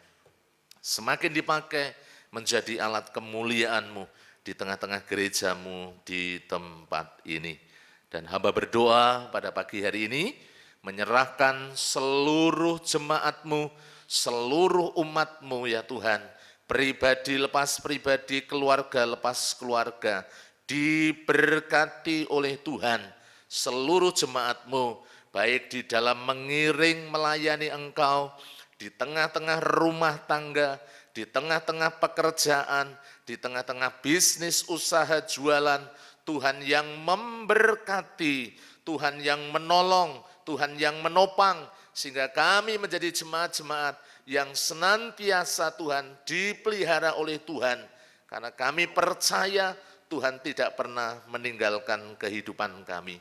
Semakin dipakai menjadi alat kemuliaan-Mu di tengah-tengah gereja-Mu di tempat ini. Dan hamba berdoa pada pagi hari ini, menyerahkan seluruh jemaat-Mu, seluruh umat-Mu ya Tuhan, pribadi lepas pribadi, keluarga lepas keluarga, diberkati oleh Tuhan. Seluruh jemaat-Mu, baik di dalam mengiring melayani Engkau, di tengah-tengah rumah tangga, di tengah-tengah pekerjaan, di tengah-tengah bisnis, usaha, jualan, Tuhan yang memberkati, Tuhan yang menolong, Tuhan yang menopang, sehingga kami menjadi jemaat-jemaat yang senantiasa Tuhan dipelihara oleh Tuhan, karena kami percaya Tuhan tidak pernah meninggalkan kehidupan kami.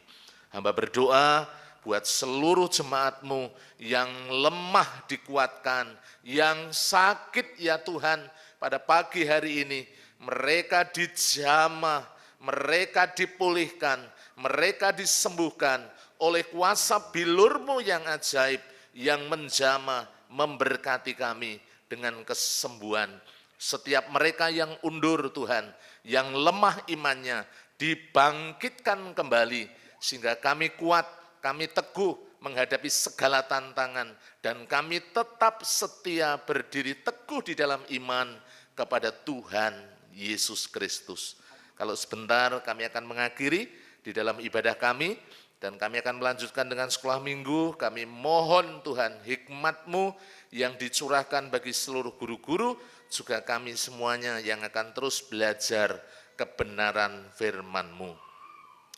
Hamba berdoa buat seluruh jemaat-Mu yang lemah dikuatkan, yang sakit ya Tuhan, pada pagi hari ini mereka dijamah, mereka dipulihkan, mereka disembuhkan oleh kuasa bilur-Mu yang ajaib, yang menjamah, memberkati kami dengan kesembuhan. Setiap mereka yang undur Tuhan, yang lemah imannya, dibangkitkan kembali, sehingga kami kuat, kami teguh menghadapi segala tantangan, dan kami tetap setia berdiri teguh di dalam iman kepada Tuhan Yesus Kristus. Kalau sebentar kami akan mengakhiri di dalam ibadah kami, dan kami akan melanjutkan dengan sekolah minggu. Kami mohon Tuhan hikmat-Mu yang dicurahkan bagi seluruh guru-guru, juga kami semuanya yang akan terus belajar kebenaran firman-Mu.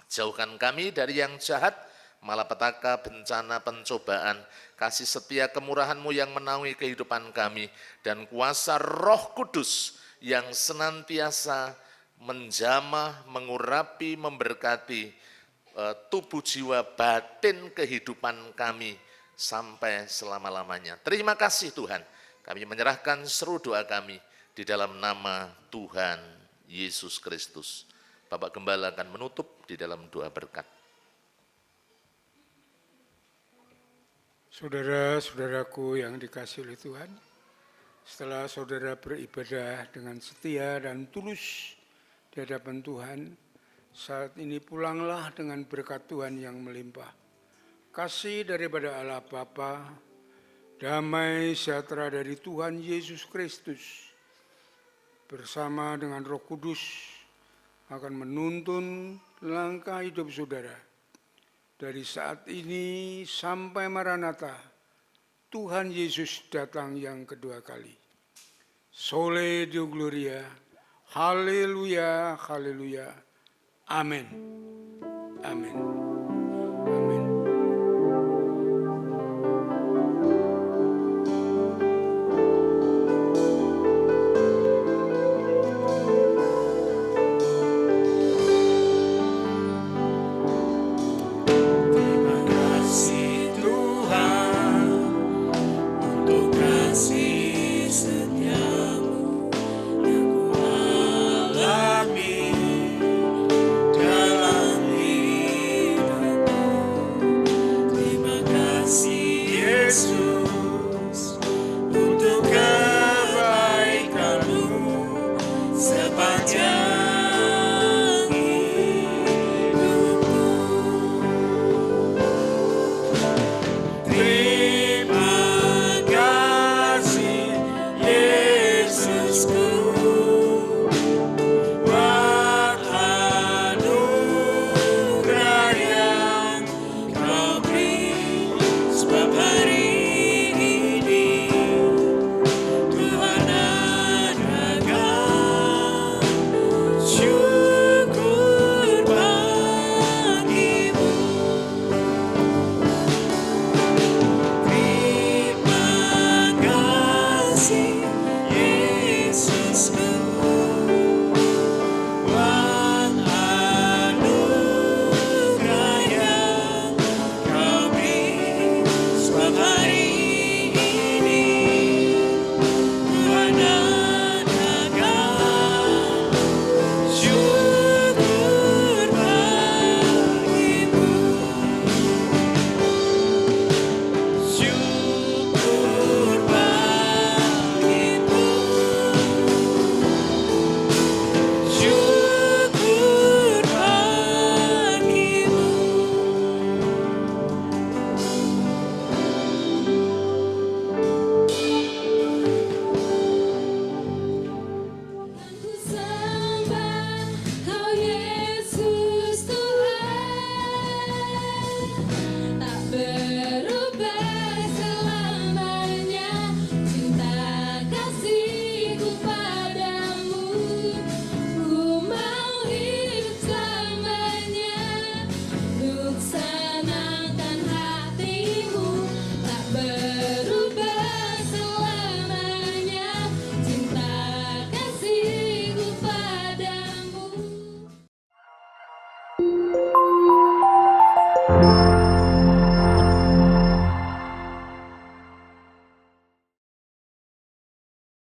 Jauhkan kami dari yang jahat, malapetaka, bencana, pencobaan, kasih setia kemurahan-Mu yang menaungi kehidupan kami, dan kuasa Roh Kudus yang senantiasa menjamah, mengurapi, memberkati tubuh, jiwa, batin kehidupan kami sampai selama-lamanya. Terima kasih Tuhan, kami menyerahkan seluruh doa kami di dalam nama Tuhan Yesus Kristus. Bapak Gembala akan menutup di dalam doa berkat. Saudara-saudaraku yang dikasihi oleh Tuhan, setelah saudara beribadah dengan setia dan tulus di hadapan Tuhan, saat ini pulanglah dengan berkat Tuhan yang melimpah. Kasih daripada Allah Bapa Damai sejahtera dari Tuhan Yesus Kristus bersama dengan Roh Kudus akan menuntun langkah hidup saudara. Dari saat ini sampai Maranatha, Tuhan Yesus datang yang kedua kali. Sole Deo Gloria, haleluya, haleluya, amin, amin, amin.